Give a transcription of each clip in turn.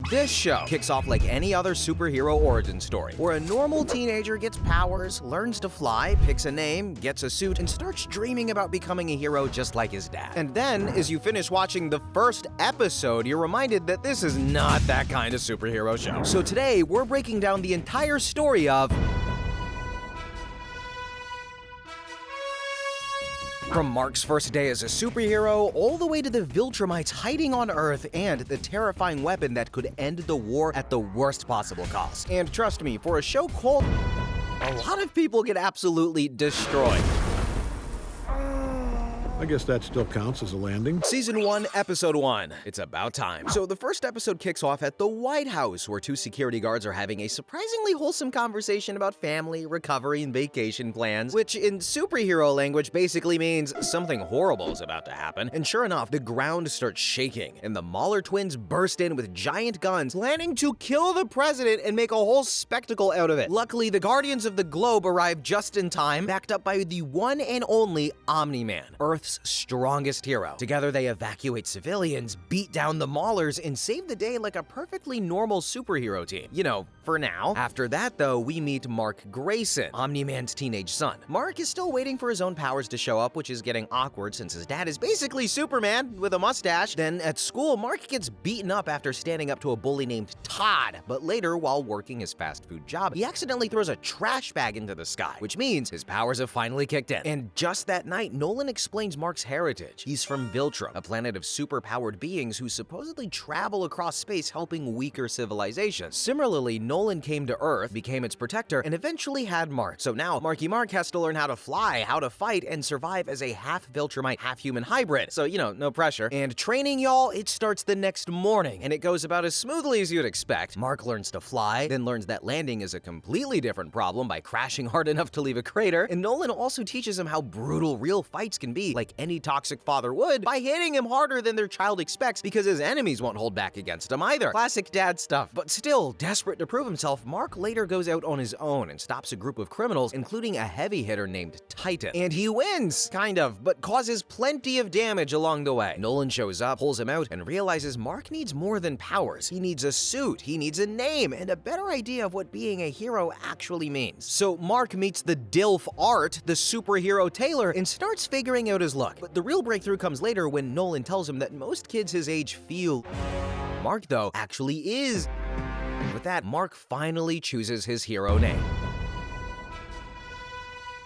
This show kicks off like any other superhero origin story, where a normal teenager gets powers, learns to fly, picks a name, gets a suit, and starts dreaming about becoming a hero just like his dad. And then, as you finish watching the first episode, you're reminded that this is not that kind of superhero show. So today, we're breaking down the entire story of from Mark's first day as a superhero, all the way to the Viltromites hiding on Earth and the terrifying weapon that could end the war at the worst possible cost. And trust me, for a show called, a lot of people get absolutely destroyed. I guess that still counts as a landing. Season 1, Episode 1. It's about time. So the first episode kicks off at the White House, where two security guards are having a surprisingly wholesome conversation about family, recovery, and vacation plans, which in superhero language basically means something horrible is about to happen. And sure enough, the ground starts shaking, and the Mauler twins burst in with giant guns, planning to kill the president and make a whole spectacle out of it. Luckily, the Guardians of the Globe arrive just in time, backed up by the one and only Omniman, Earth's strongest hero. Together, they evacuate civilians, beat down the Maulers, and save the day like a perfectly normal superhero team. You know, for now. After that, though, we meet Mark Grayson, Omni-Man's teenage son. Mark is still waiting for his own powers to show up, which is getting awkward since his dad is basically Superman with a mustache. Then at school, Mark gets beaten up after standing up to a bully named Todd, but later, while working his fast food job, he accidentally throws a trash bag into the sky, which means his powers have finally kicked in. And just that night, Nolan explains Mark's heritage. He's from Viltrom, a planet of super-powered beings who supposedly travel across space helping weaker civilizations. Similarly, Nolan came to Earth, became its protector, and eventually had Mark. So now, Marky Mark has to learn how to fly, how to fight, and survive as a half-Viltromite, half-human hybrid. So, you know, no pressure. And training, y'all, it starts the next morning, and it goes about as smoothly as you'd expect. Mark learns to fly, then learns that landing is a completely different problem by crashing hard enough to leave a crater, and Nolan also teaches him how brutal real fights can be, like any toxic father would, by hitting him harder than their child expects because his enemies won't hold back against him either. Classic dad stuff. But still, desperate to prove himself, Mark later goes out on his own and stops a group of criminals, including a heavy hitter named Titan. And he wins, kind of, but causes plenty of damage along the way. Nolan shows up, pulls him out, and realizes Mark needs more than powers. He needs a suit, he needs a name, and a better idea of what being a hero actually means. So Mark meets the DILF Art, the superhero tailor, and starts figuring out his look. But the real breakthrough comes later when Nolan tells him that most kids his age feel. Mark, though, actually is. And with that, Mark finally chooses his hero name.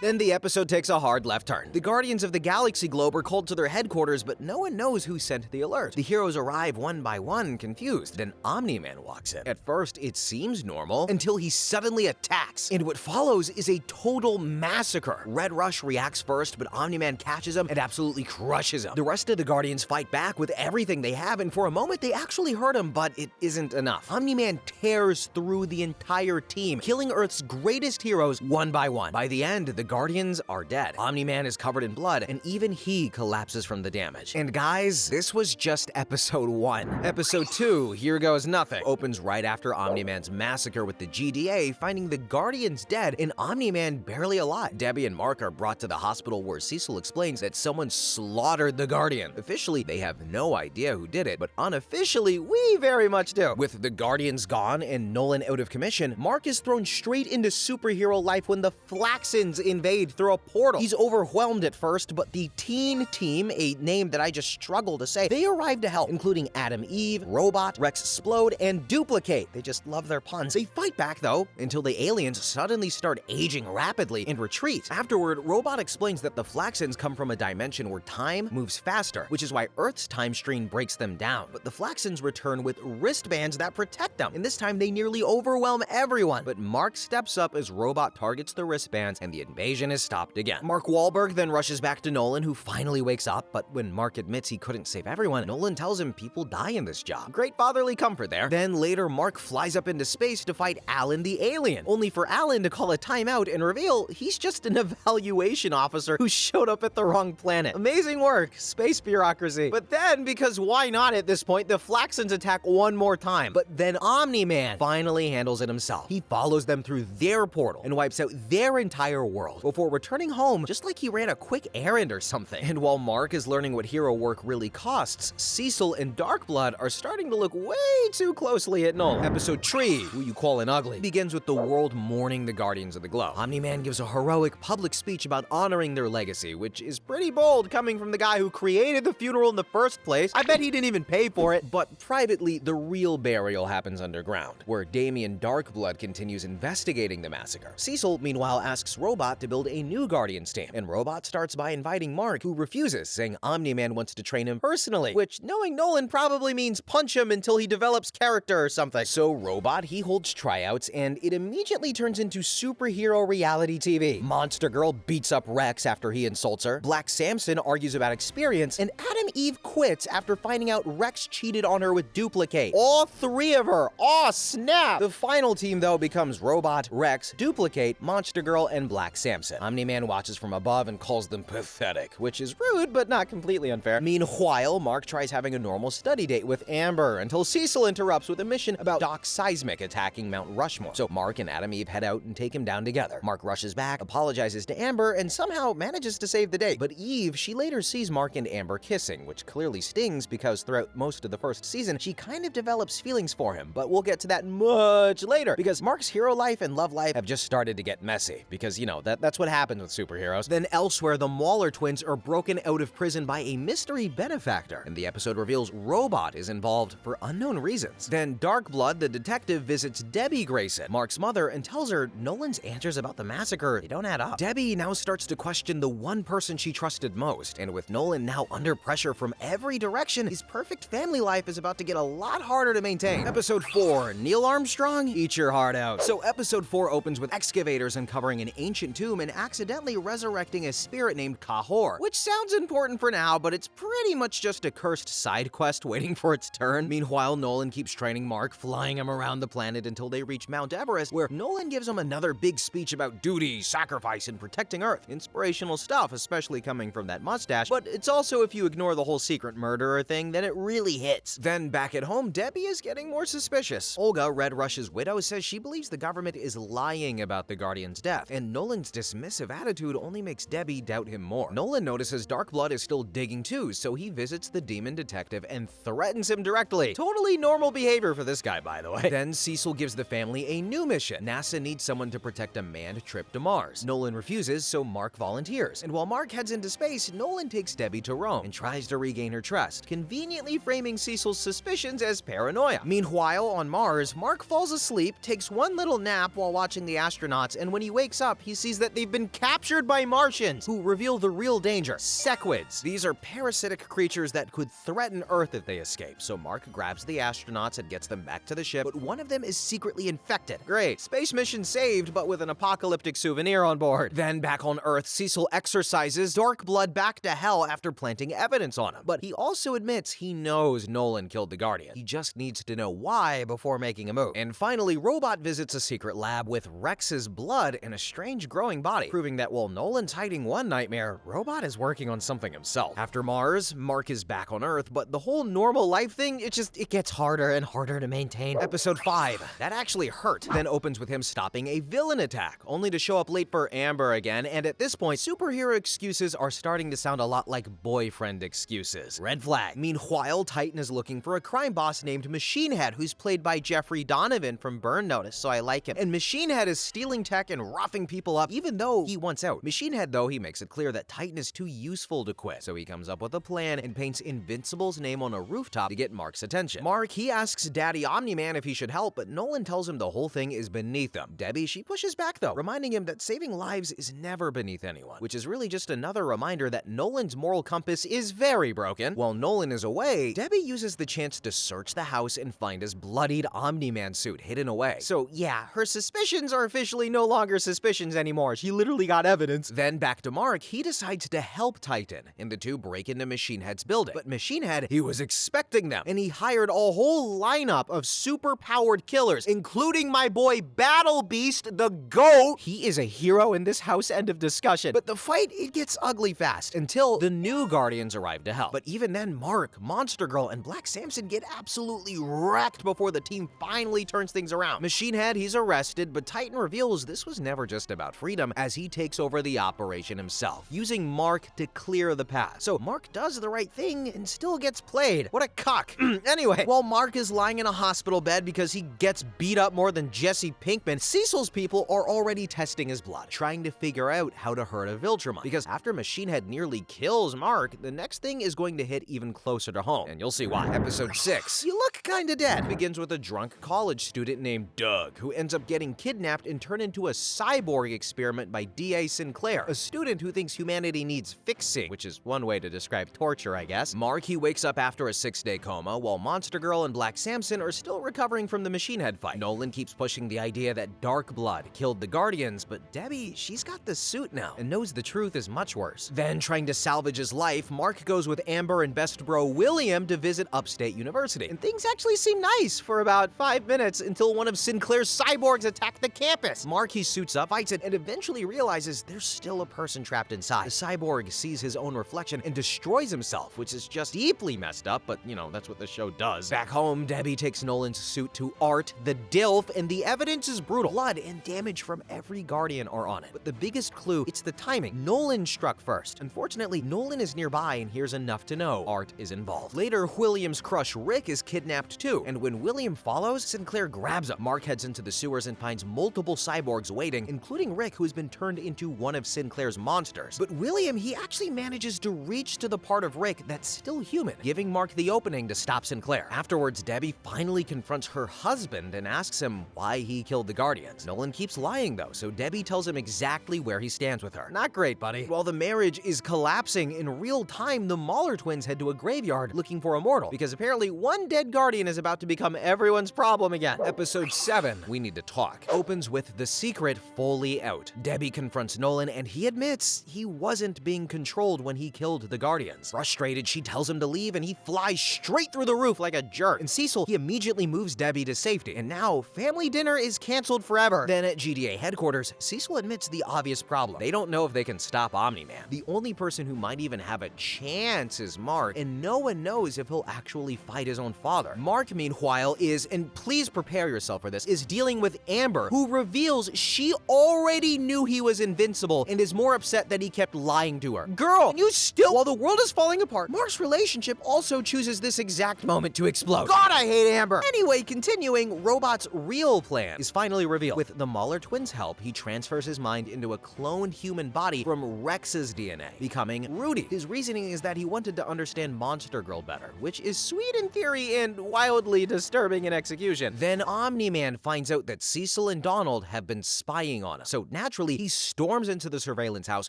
Then the episode takes a hard left turn. The Guardians of the Galaxy Globe are called to their headquarters, but no one knows who sent the alert. The heroes arrive one by one, confused. Then Omni-Man walks in. At first, it seems normal, until he suddenly attacks. And what follows is a total massacre. Red Rush reacts first, but Omni-Man catches him and absolutely crushes him. The rest of the Guardians fight back with everything they have, and for a moment, they actually hurt him, but it isn't enough. Omni-Man tears through the entire team, killing Earth's greatest heroes one by one. By the end, the Guardians are dead. Omni-Man is covered in blood, and even he collapses from the damage. And guys, this was just episode 1. Episode 2, Here Goes Nothing, opens right after Omni-Man's massacre with the GDA, finding the Guardians dead and Omni-Man barely alive. Debbie and Mark are brought to the hospital where Cecil explains that someone slaughtered the Guardian. Officially, they have no idea who did it, but unofficially, we very much do. With the Guardians gone and Nolan out of commission, Mark is thrown straight into superhero life when the Thraxans invade through a portal. He's overwhelmed at first, but the Teen Team, a name that I just struggle to say, they arrive to help, including Adam Eve, Robot, Rex Explode, and Duplicate. They just love their puns. They fight back, though, until the aliens suddenly start aging rapidly and retreat. Afterward, Robot explains that the Thraxans come from a dimension where time moves faster, which is why Earth's time stream breaks them down. But the Thraxans return with wristbands that protect them, and this time they nearly overwhelm everyone. But Mark steps up as Robot targets the wristbands, and the invasion is stopped again. Mark Wahlberg then rushes back to Nolan, who finally wakes up, but when Mark admits he couldn't save everyone, Nolan tells him people die in this job. Great fatherly comfort there. Then later, Mark flies up into space to fight Alan the alien, only for Alan to call a timeout and reveal he's just an evaluation officer who showed up at the wrong planet. Amazing work, space bureaucracy. But then, because why not at this point, the Thraxans attack one more time. But then Omni-Man finally handles it himself. He follows them through their portal and wipes out their entire world. underworld, before returning home just like he ran a quick errand or something. And while Mark is learning what hero work really costs, Cecil and Darkblood are starting to look way too closely at Nolan. Episode 3, Who You Callin' Ugly, begins with the world mourning the Guardians of the Glow. Omni-Man gives a heroic public speech about honoring their legacy, which is pretty bold coming from the guy who created the funeral in the first place. I bet he didn't even pay for it. But privately, the real burial happens underground, where Damian Darkblood continues investigating the massacre. Cecil, meanwhile, asks Robot to build a new Guardians team, and Robot starts by inviting Mark, who refuses, saying Omni-Man wants to train him personally, which, knowing Nolan, probably means punch him until he develops character or something. So Robot, he holds tryouts, and it immediately turns into superhero reality TV. Monster Girl beats up Rex after he insults her, Black Samson argues about experience, and Adam Eve quits after finding out Rex cheated on her with Duplicate. All three of her! Aw, snap! The final team, though, becomes Robot, Rex, Duplicate, Monster Girl, and Black Samson. Omni-Man watches from above and calls them pathetic, which is rude, but not completely unfair. Meanwhile, Mark tries having a normal study date with Amber until Cecil interrupts with a mission about Doc Seismic attacking Mount Rushmore. So Mark and Adam Eve head out and take him down together. Mark rushes back, apologizes to Amber, and somehow manages to save the day. But Eve, she later sees Mark and Amber kissing, which clearly stings because throughout most of the first season, she kind of develops feelings for him. But we'll get to that much later, because Mark's hero life and love life have just started to get messy, because, you know, that's what happens with superheroes. Then elsewhere, the Mauler twins are broken out of prison by a mystery benefactor, and the episode reveals Robot is involved for unknown reasons. Then Darkblood, the detective, visits Debbie Grayson, Mark's mother, and tells her Nolan's answers about the massacre, they don't add up. Debbie now starts to question the one person she trusted most, and with Nolan now under pressure from every direction, his perfect family life is about to get a lot harder to maintain. Episode 4, Neil Armstrong, eat your heart out. So episode 4 opens with excavators uncovering an ancient tomb and accidentally resurrecting a spirit named Kahor, which sounds important for now, but it's pretty much just a cursed side quest waiting for its turn. Meanwhile, Nolan keeps training Mark, flying him around the planet until they reach Mount Everest, where Nolan gives him another big speech about duty, sacrifice, and protecting Earth. Inspirational stuff, especially coming from that mustache, but it's also, if you ignore the whole secret murderer thing, then it really hits. Then back at home, Debbie is getting more suspicious. Olga, Red Rush's widow, says she believes the government is lying about the Guardian's death, and Nolan's dismissive attitude only makes Debbie doubt him more. Nolan notices Darkblood is still digging too, so he visits the demon detective and threatens him directly. Totally normal behavior for this guy, by the way. Then Cecil gives the family a new mission. NASA needs someone to protect a manned trip to Mars. Nolan refuses, so Mark volunteers. And while Mark heads into space, Nolan takes Debbie to Rome and tries to regain her trust, conveniently framing Cecil's suspicions as paranoia. Meanwhile, on Mars, Mark falls asleep, takes one little nap while watching the astronauts, and when he wakes up, he sees that they've been captured by Martians, who reveal the real danger, sequids. These are parasitic creatures that could threaten Earth if they escape, so Mark grabs the astronauts and gets them back to the ship, but one of them is secretly infected. Great. Space mission saved, but with an apocalyptic souvenir on board. Then back on Earth, Cecil exorcises Darkblood back to hell after planting evidence on him. But he also admits he knows Nolan killed the Guardian. He just needs to know why before making a move. And finally, Robot visits a secret lab with Rex's blood in a strange growing body, proving that while Nolan's hiding one nightmare, Robot is working on something himself. After Mars, Mark is back on Earth, but the whole normal life thing, it gets harder and harder to maintain. Episode 5, that actually hurt, then opens with him stopping a villain attack, only to show up late for Amber again, and at this point, superhero excuses are starting to sound a lot like boyfriend excuses. Red flag. Meanwhile, Titan is looking for a crime boss named Machine Head, who's played by Jeffrey Donovan from Burn Notice, so I like him. And Machine Head is stealing tech and roughing people up, even though he wants out. Machine Head, though, he makes it clear that Titan is too useful to quit, so he comes up with a plan and paints Invincible's name on a rooftop to get Mark's attention. Mark, he asks Daddy Omniman if he should help, but Nolan tells him the whole thing is beneath him. Debbie, she pushes back though, reminding him that saving lives is never beneath anyone, which is really just another reminder that Nolan's moral compass is very broken. While Nolan is away, Debbie uses the chance to search the house and find his bloodied Omni-Man suit hidden away. So yeah, her suspicions are officially no longer suspicions anymore. She literally got evidence. Then back to Mark, he decides to help Titan, and the two break into Machine Head's building. But Machine Head, he was expecting them, and he hired a whole lineup of super-powered killers, including my boy Battle Beast, the GOAT. He is a hero in this house, end of discussion. But the fight, it gets ugly fast, until the new Guardians arrive to help. But even then, Mark, Monster Girl, and Black Samson get absolutely wrecked before the team finally turns things around. Machine Head, he's arrested, but Titan reveals this was never just about freedom. system as he takes over the operation himself, using Mark to clear the path. So Mark does the right thing and still gets played. What a cuck. Anyway, while Mark is lying in a hospital bed because he gets beat up more than Jesse Pinkman, Cecil's people are already testing his blood, trying to figure out how to hurt a Viltromite. Because after Machine Head nearly kills Mark, the next thing is going to hit even closer to home, and you'll see why. Episode 6, You Look Kinda Dead, begins with a drunk college student named Doug, who ends up getting kidnapped and turned into a cyborg experiment by D.A. Sinclair, a student who thinks humanity needs fixing, which is one way to describe torture, I guess. Mark, he wakes up after a 6-day coma, while Monster Girl and Black Samson are still recovering from the Machine Head fight. Nolan keeps pushing the idea that Dark Blood killed the Guardians, but Debbie, she's got the suit now, and knows the truth is much worse. Then, trying to salvage his life, Mark goes with Amber and best bro William to visit Upstate University, and things actually seem nice for about 5 minutes until one of Sinclair's cyborgs attacked the campus. Mark, he suits up, fights it, and eventually realizes there's still a person trapped inside. The cyborg sees his own reflection and destroys himself, which is just deeply messed up, but you know, that's what the show does. Back home, Debbie takes Nolan's suit to Art, the DILF, and the evidence is brutal. Blood and damage from every Guardian are on it. But the biggest clue, it's the timing. Nolan struck first. Unfortunately, Nolan is nearby and hears enough to know Art is involved. Later, William's crush Rick is kidnapped too, and when William follows, Sinclair grabs him. Mark heads into the sewers and finds multiple cyborgs waiting, including Rick, who has been turned into one of Sinclair's monsters. But William, he actually manages to reach to the part of Rick that's still human, giving Mark the opening to stop Sinclair. Afterwards, Debbie finally confronts her husband and asks him why he killed the Guardians. Nolan keeps lying though, so Debbie tells him exactly where he stands with her. Not great, buddy. While the marriage is collapsing, in real time, the Mauler twins head to a graveyard looking for a mortal, because apparently one dead Guardian is about to become everyone's problem again. Episode 7, We Need to Talk, opens with the secret fully out. Debbie confronts Nolan, and he admits he wasn't being controlled when he killed the Guardians. Frustrated, she tells him to leave, and he flies straight through the roof like a jerk. And Cecil, he immediately moves Debbie to safety, and now family dinner is canceled forever. Then at GDA headquarters, Cecil admits the obvious problem. They don't know if they can stop Omniman. The only person who might even have a chance is Mark, and no one knows if he'll actually fight his own father. Mark, meanwhile, is, and please prepare yourself for this, is dealing with Amber, who reveals she already knew he was invincible and is more upset that he kept lying to her. Girl, you still, while the world is falling apart, Mark's relationship also chooses this exact moment to explode. God, I hate Amber! Anyway, continuing, Robot's real plan is finally revealed. With the Mauler twins' help, he transfers his mind into a cloned human body from Rex's DNA, becoming Rudy. His reasoning is that he wanted to understand Monster Girl better, which is sweet in theory and wildly disturbing in execution. Then Omni-Man finds out that Cecil and Donald have been spying on him. So naturally, he storms into the surveillance house,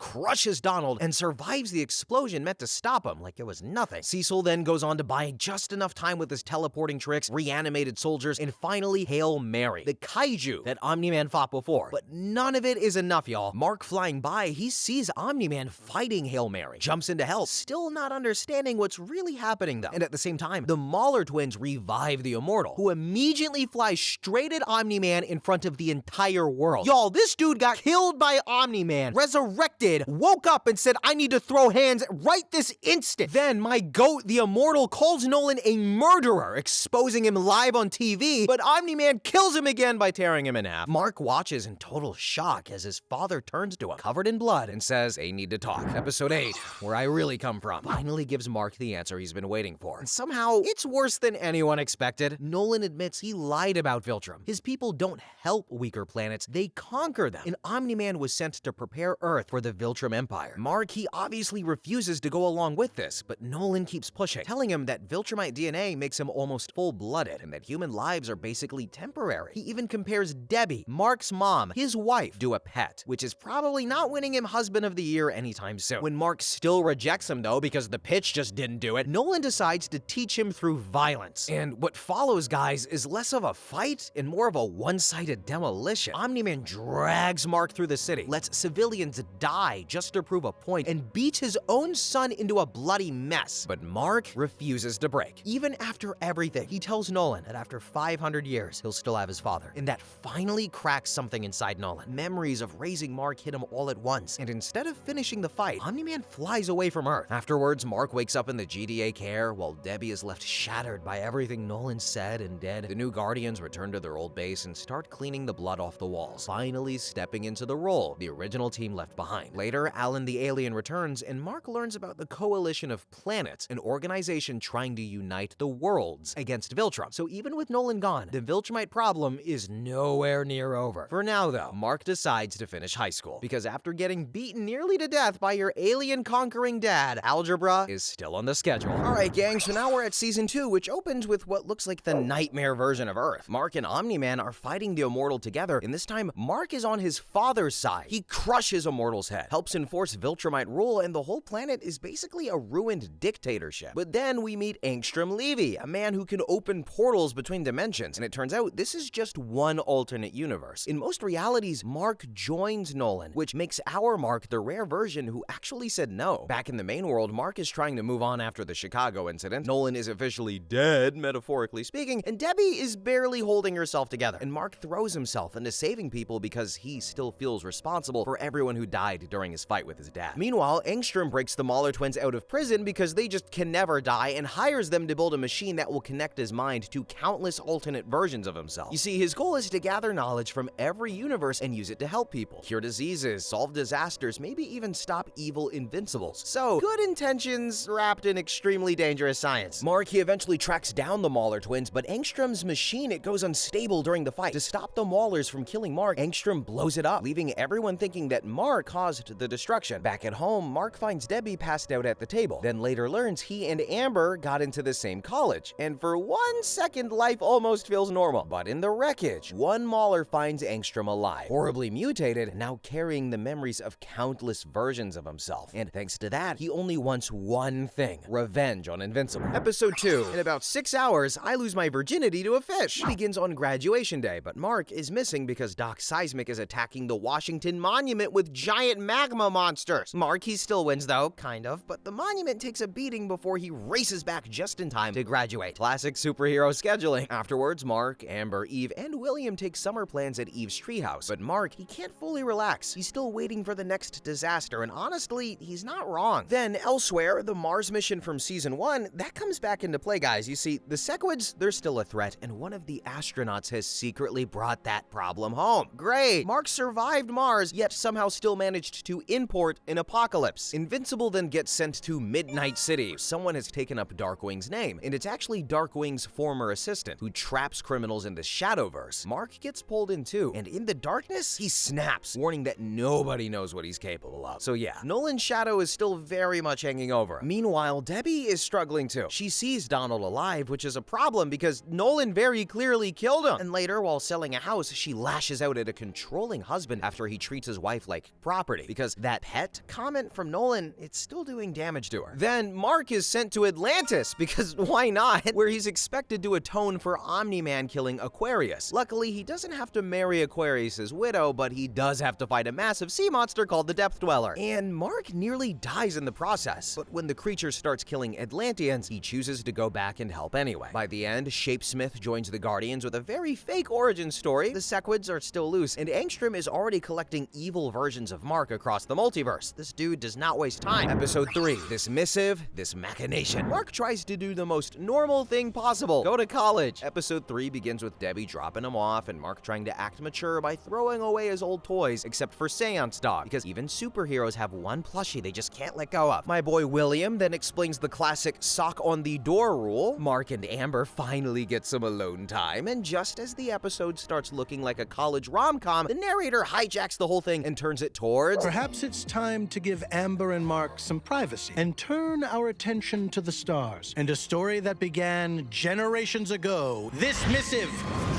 crushes Donald, and survives the explosion meant to stop him like it was nothing. Cecil then goes on to buy just enough time with his teleporting tricks, reanimated soldiers, and finally Hail Mary, the kaiju that Omni-Man fought before. But none of it is enough, y'all. Mark flying by, he sees Omni-Man fighting Hail Mary, jumps into hell, still not understanding what's really happening though. And at the same time, the Mauler twins revive the Immortal, who immediately flies straight at Omni-Man in front of the entire world. Y'all, this dude got killed by Omni-Man, resurrected, woke up and said, I need to throw hands right this instant. Then my goat, the Immortal, calls Nolan a murderer, exposing him live on TV, but Omni-Man kills him again by tearing him in half. Mark watches in total shock as his father turns to him, covered in blood, and says, they need to talk. Episode 8, Where I Really Come From, finally gives Mark the answer he's been waiting for. And somehow, it's worse than anyone expected. Nolan admits he lied about Viltrom. His people don't help weaker planets, they conquer them. And Omni-Man was sent to prepare Earth for the Viltrom Empire. Mark, he obviously refuses to go along with this, but Nolan keeps pushing, telling him that Viltromite DNA makes him almost full-blooded, and that human lives are basically temporary. He even compares Debbie, Mark's mom, his wife, to a pet, which is probably not winning him Husband of the Year anytime soon. When Mark still rejects him though, because the pitch just didn't do it, Nolan decides to teach him through violence. And what follows, guys, is less of a fight and more of a one-sided demolition. Omni-Man drags Mark through the city, lets civilians die just to prove a point, and beats his own son into a bloody mess. But Mark refuses to break. Even after everything, he tells Nolan that after 500 years, he'll still have his father. And that finally cracks something inside Nolan. Memories of raising Mark hit him all at once, and instead of finishing the fight, Omni-Man flies away from Earth. Afterwards, Mark wakes up in the GDA care, while Debbie is left shattered by everything Nolan said and did. The new Guardians return to their old base and start cleaning the blood off the walls, finally stepping into to the role, the original team left behind. Later, Alan the alien returns, and Mark learns about the Coalition of Planets, an organization trying to unite the worlds against Viltrom. So even with Nolan gone, the Viltromite problem is nowhere near over. For now though, Mark decides to finish high school, because after getting beaten nearly to death by your alien-conquering dad, algebra is still on the schedule. Alright gang, so now we're at season 2, which opens with what looks like the nightmare version of Earth. Mark and Omniman are fighting the Immortal together, and this time, Mark is on his father's side. He crushes Immortal's head, helps enforce Viltromite rule, and the whole planet is basically a ruined dictatorship. But then we meet Angstrom Levy, a man who can open portals between dimensions, and it turns out this is just one alternate universe. In most realities, Mark joins Nolan, which makes our Mark the rare version who actually said no. Back in the main world, Mark is trying to move on after the Chicago incident. Nolan is officially dead, metaphorically speaking, and Debbie is barely holding herself together. And Mark throws himself into saving people because he still feels responsible for everyone who died during his fight with his dad. Meanwhile, Angstrom breaks the Mahler twins out of prison because they just can never die and hires them to build a machine that will connect his mind to countless alternate versions of himself. You see, his goal is to gather knowledge from every universe and use it to help people, cure diseases, solve disasters, maybe even stop evil Invincibles. So, good intentions wrapped in extremely dangerous science. Mark, he eventually tracks down the Mahler twins, but Angstrom's machine, it goes unstable during the fight. To stop the Mahlers from killing Mark, Angstrom blows it up, leaving everyone thinking that Mark caused the destruction. Back at home, Mark finds Debbie passed out at the table, then later learns he and Amber got into the same college, and for 1 second, life almost feels normal. But in the wreckage, one Mahler finds Angstrom alive, horribly mutated, and now carrying the memories of countless versions of himself. And thanks to that, he only wants one thing: revenge on Invincible. Episode 2. In about 6 hours, I lose my virginity to a fish. It begins on graduation day, but Mark is missing because Doc Seismic is attacking the Washington Monument with giant magma monsters. Mark, he still wins though, kind of, but the monument takes a beating before he races back just in time to graduate. Classic superhero scheduling. Afterwards, Mark, Amber, Eve, and William take summer plans at Eve's treehouse, but Mark, he can't fully relax. He's still waiting for the next disaster, and honestly, he's not wrong. Then, elsewhere, the Mars mission from season 1, that comes back into play, guys. You see, the Sequids, they're still a threat, and one of the astronauts has secretly brought that problem home. Great! Mark survived Mars, yet somehow still managed to import an apocalypse. Invincible then gets sent to Midnight City. Someone has taken up Darkwing's name, and it's actually Darkwing's former assistant, who traps criminals in the Shadowverse. Mark gets pulled in too, and in the darkness, he snaps, warning that nobody knows what he's capable of. So yeah, Nolan's shadow is still very much hanging over. Meanwhile, Debbie is struggling too. She sees Donald alive, which is a problem because Nolan very clearly killed him. And later, while selling a house, she lashes out at a controlling husband after he treats his wife like property, because that pet comment from Nolan, it's still doing damage to her. Then Mark is sent to Atlantis, because why not, where he's expected to atone for Omniman killing Aquarius. Luckily, he doesn't have to marry Aquarius's widow, but he does have to fight a massive sea monster called the Depth Dweller. And Mark nearly dies in the process, but when the creature starts killing Atlanteans, he chooses to go back and help anyway. By the end, Shapesmith joins the Guardians with a very fake origin story. The Sequids are still loose, and Angstrom is already collecting evil versions of Mark across the multiverse. This dude does not waste time. Episode 3. This missive, this machination. Mark tries to do the most normal thing possible: go to college. Episode 3 begins with Debbie dropping him off, and Mark trying to act mature by throwing away his old toys, except for Seance Dog, because even superheroes have one plushie they just can't let go of. My boy William then explains the classic sock on the door rule. Mark and Amber finally get some alone time, and just as the episode starts looking like a college rom-com, the narrator hijacks the whole thing and turns it towards... Perhaps it's time to give Amber and Mark some privacy and turn our attention to the stars and a story that began generations ago. This missive,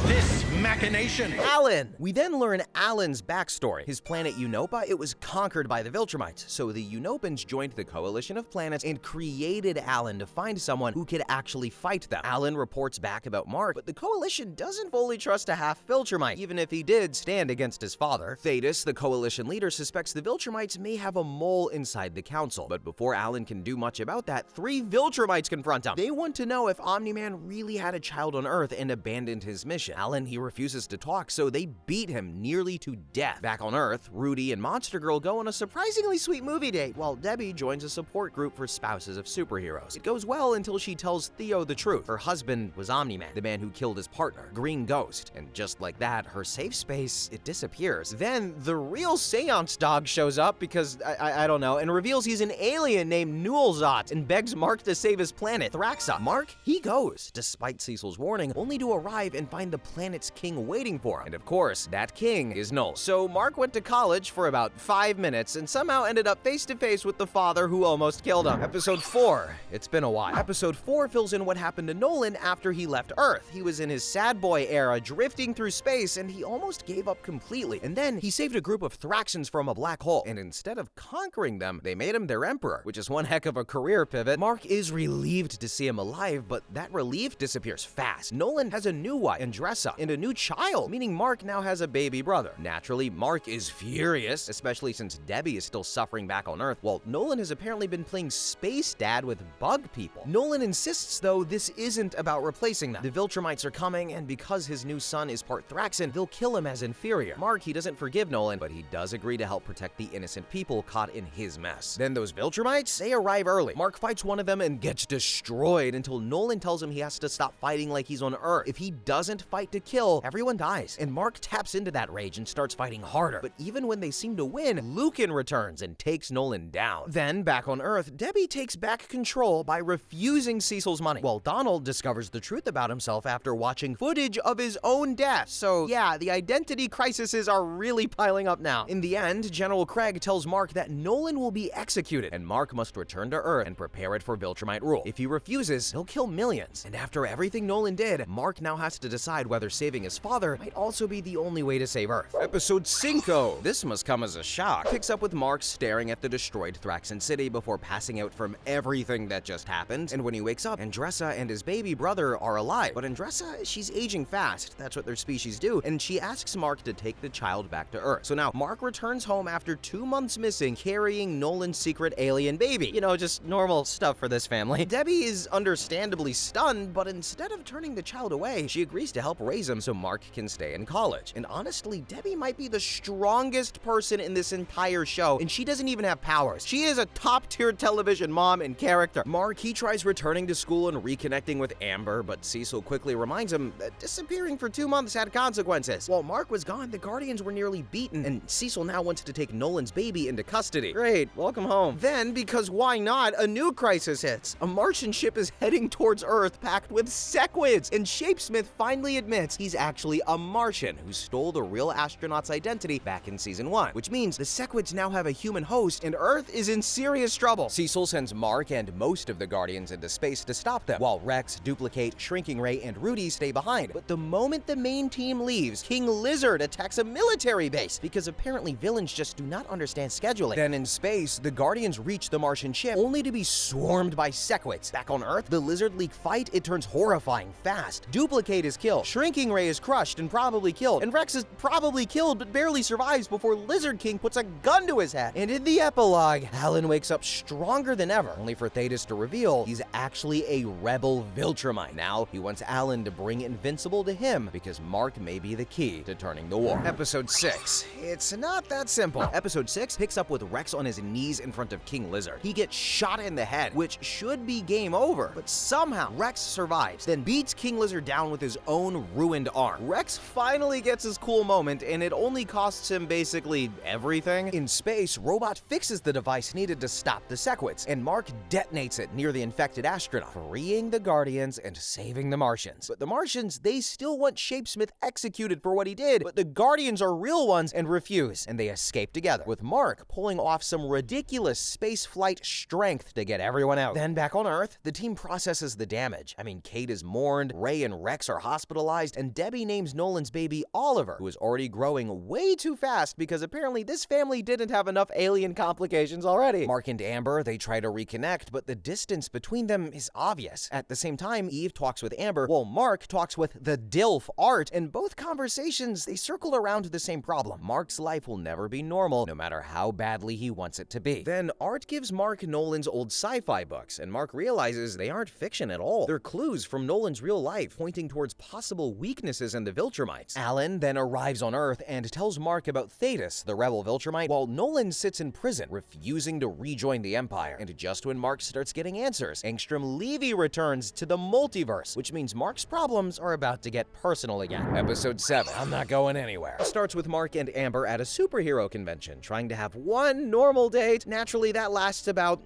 this machination. Alan! We then learn Alan's backstory. His planet Europa, it was conquered by the Viltromites, so the Unopans joined the Coalition of Planets and created Alan to find someone who could actually fight them. Alan reports back about Mark, but the Coalition doesn't fully trust a half Viltromite, even if he did stand against his father. Thetis, the Coalition leader, suspects the Viltromites may have a mole inside the Council, but before Alan can do much about that, 3 Viltromites confront him. They want to know if Omni-Man really had a child on Earth and abandoned his mission. Alan, he refuses to talk, so they beat him nearly to death. Back on Earth, Rudy and Monster Girl go on a surprisingly sweet movie date, while Debbie joins a support group for spouses of superheroes. It goes well until she tells Theo the truth. Her husband was Omniman, the man who killed his partner, Green Ghost. And just like that, her safe space, it disappears. Then the real seance dog shows up because, I don't know, and reveals he's an alien named Nuelzot and begs Mark to save his planet, Thraxa. Mark, he goes, despite Cecil's warning, only to arrive and find the planet's king waiting for him. And of course, that king is Nolan. So Mark went to college for about 5 minutes and somehow ended up face to face with the father who almost killed him. Episode 4. It's been a while. Episode 4 fills in what happened to Nolan after he left Earth. He was in his sad boy era, drifting through space, and he almost gave up completely. And then he saved a group of Thraxans from a black hole, and instead of conquering them, they made him their emperor, which is one heck of a career pivot. Mark is relieved to see him alive, but that relief disappears fast. Nolan has a new wife, Andressa, and a new child, meaning Mark now has a baby brother. Naturally, Mark is furious, especially since Debbie is still suffering back on Earth, while Nolan has apparently been playing space dad with bug people. Nolan insists, though, this isn't about replacing them. The Viltromites are coming, and because his new son is part Thraxan, they'll kill him as inferior. Mark, he doesn't forgive Nolan, but he does agree to help protect the innocent people caught in his mess. Then those Viltromites, they arrive early. Mark fights one of them and gets destroyed until Nolan tells him he has to stop fighting like he's on Earth. If he doesn't fight to kill, everyone dies. And Mark taps into that rage and starts fighting harder. But even when they seem to win, Lucan returns and takes Nolan down. Then, back on Earth, Debbie takes back control by refusing Cecil's money, while Donald discovers the truth about himself after watching footage of his own death. So yeah, the identity crises are really piling up now. In the end, General Craig tells Mark that Nolan will be executed, and Mark must return to Earth and prepare it for Viltromite rule. If he refuses, he'll kill millions. And after everything Nolan did, Mark now has to decide whether saving his father might also be the only way to save Earth. Episode 5. This must come as a shock. Picks up with Mark staring at the destroyed Thraxan city before passing out from everything that just happened. And when he wakes up, Andressa and his baby brother are alive. But Andressa, she's aging fast. That's what their species do. And she asks Mark to take the child back to Earth. So now Mark returns home after 2 months missing, carrying Nolan's secret alien baby. You know, just normal stuff for this family. Debbie is understandably stunned, but instead of turning the child away, she agrees to help raise him so Mark can stay in college. And honestly, Debbie might be the strongest person in this entire show, and she doesn't even have powers. She is a top-tier television mom and character. Mark, he tries returning to school and reconnecting with Amber, but Cecil quickly reminds him that disappearing for 2 months had consequences. While Mark was gone, the Guardians were nearly beaten, and Cecil now wants to take Nolan's baby into custody. Great, welcome home. Then, because why not, a new crisis hits. A Martian ship is heading towards Earth packed with sequids, and Shapesmith finally admits he's actually a Martian who stole the real astronaut's identity back in Season 1, which means the sequids now have a human host, and Earth is in serious trouble. Cecil sends Mark and most of the Guardians into space to stop them, while Rex, Duplicate, Shrinking Ray, and Rudy stay behind. But the moment the main team leaves, King Lizard attacks a military base, because apparently villains just do not understand scheduling. Then in space, the Guardians reach the Martian ship, only to be swarmed by sequids. Back on Earth, the Lizard League fight, it turns horrifying fast. Duplicate is killed, Shrinking Ray is crushed and probably killed, and Rex is probably killed but barely survives before Lizard King puts a gun to his head. And in the epilogue, Alan wakes up stronger than ever, only for Thetis to reveal he's actually a rebel Viltromite. Now, he wants Alan to bring Invincible to him, because Mark may be the key to turning the war. Episode 6. It's not that simple. Episode 6 picks up with Rex on his knees in front of King Lizard. He gets shot in the head, which should be game over, but somehow Rex survives, then beats King Lizard down with his own ruined arm. Rex finally gets his cool moment, and it only costs him basically everything. In space, Robot fixes the device needed to stop the sequids, and Mark detonates it near the infected astronaut, freeing the Guardians and saving the Martians. But the Martians, they still want Shapesmith executed for what he did, but the Guardians are real ones and refuse, and they escape together, with Mark pulling off some ridiculous space flight strength to get everyone out. Then back on Earth, the team processes the damage. I mean, Kate is mourned, Ray and Rex are hospitalized, and Debbie names Nolan's baby Oliver, who is already growing way too fast because apparently this family didn't have enough alien complications already. Mark and Amber, they try to reconnect, but the distance between them is obvious. At the same time, Eve talks with Amber, while Mark talks with the DILF Art, and both conversations, they circle around the same problem. Mark's life will never be normal, no matter how badly he wants it to be. Then Art gives Mark Nolan's old sci-fi books, and Mark realizes they aren't fiction at all. They're clues from Nolan's real life, pointing towards possible weaknesses crises and the Viltromites. Alan then arrives on Earth and tells Mark about Thetis, the rebel Viltromite, while Nolan sits in prison, refusing to rejoin the Empire. And just when Mark starts getting answers, Angstrom Levy returns to the multiverse, which means Mark's problems are about to get personal again. Episode 7, I'm not going anywhere, starts with Mark and Amber at a superhero convention, trying to have one normal date. Naturally, that lasts about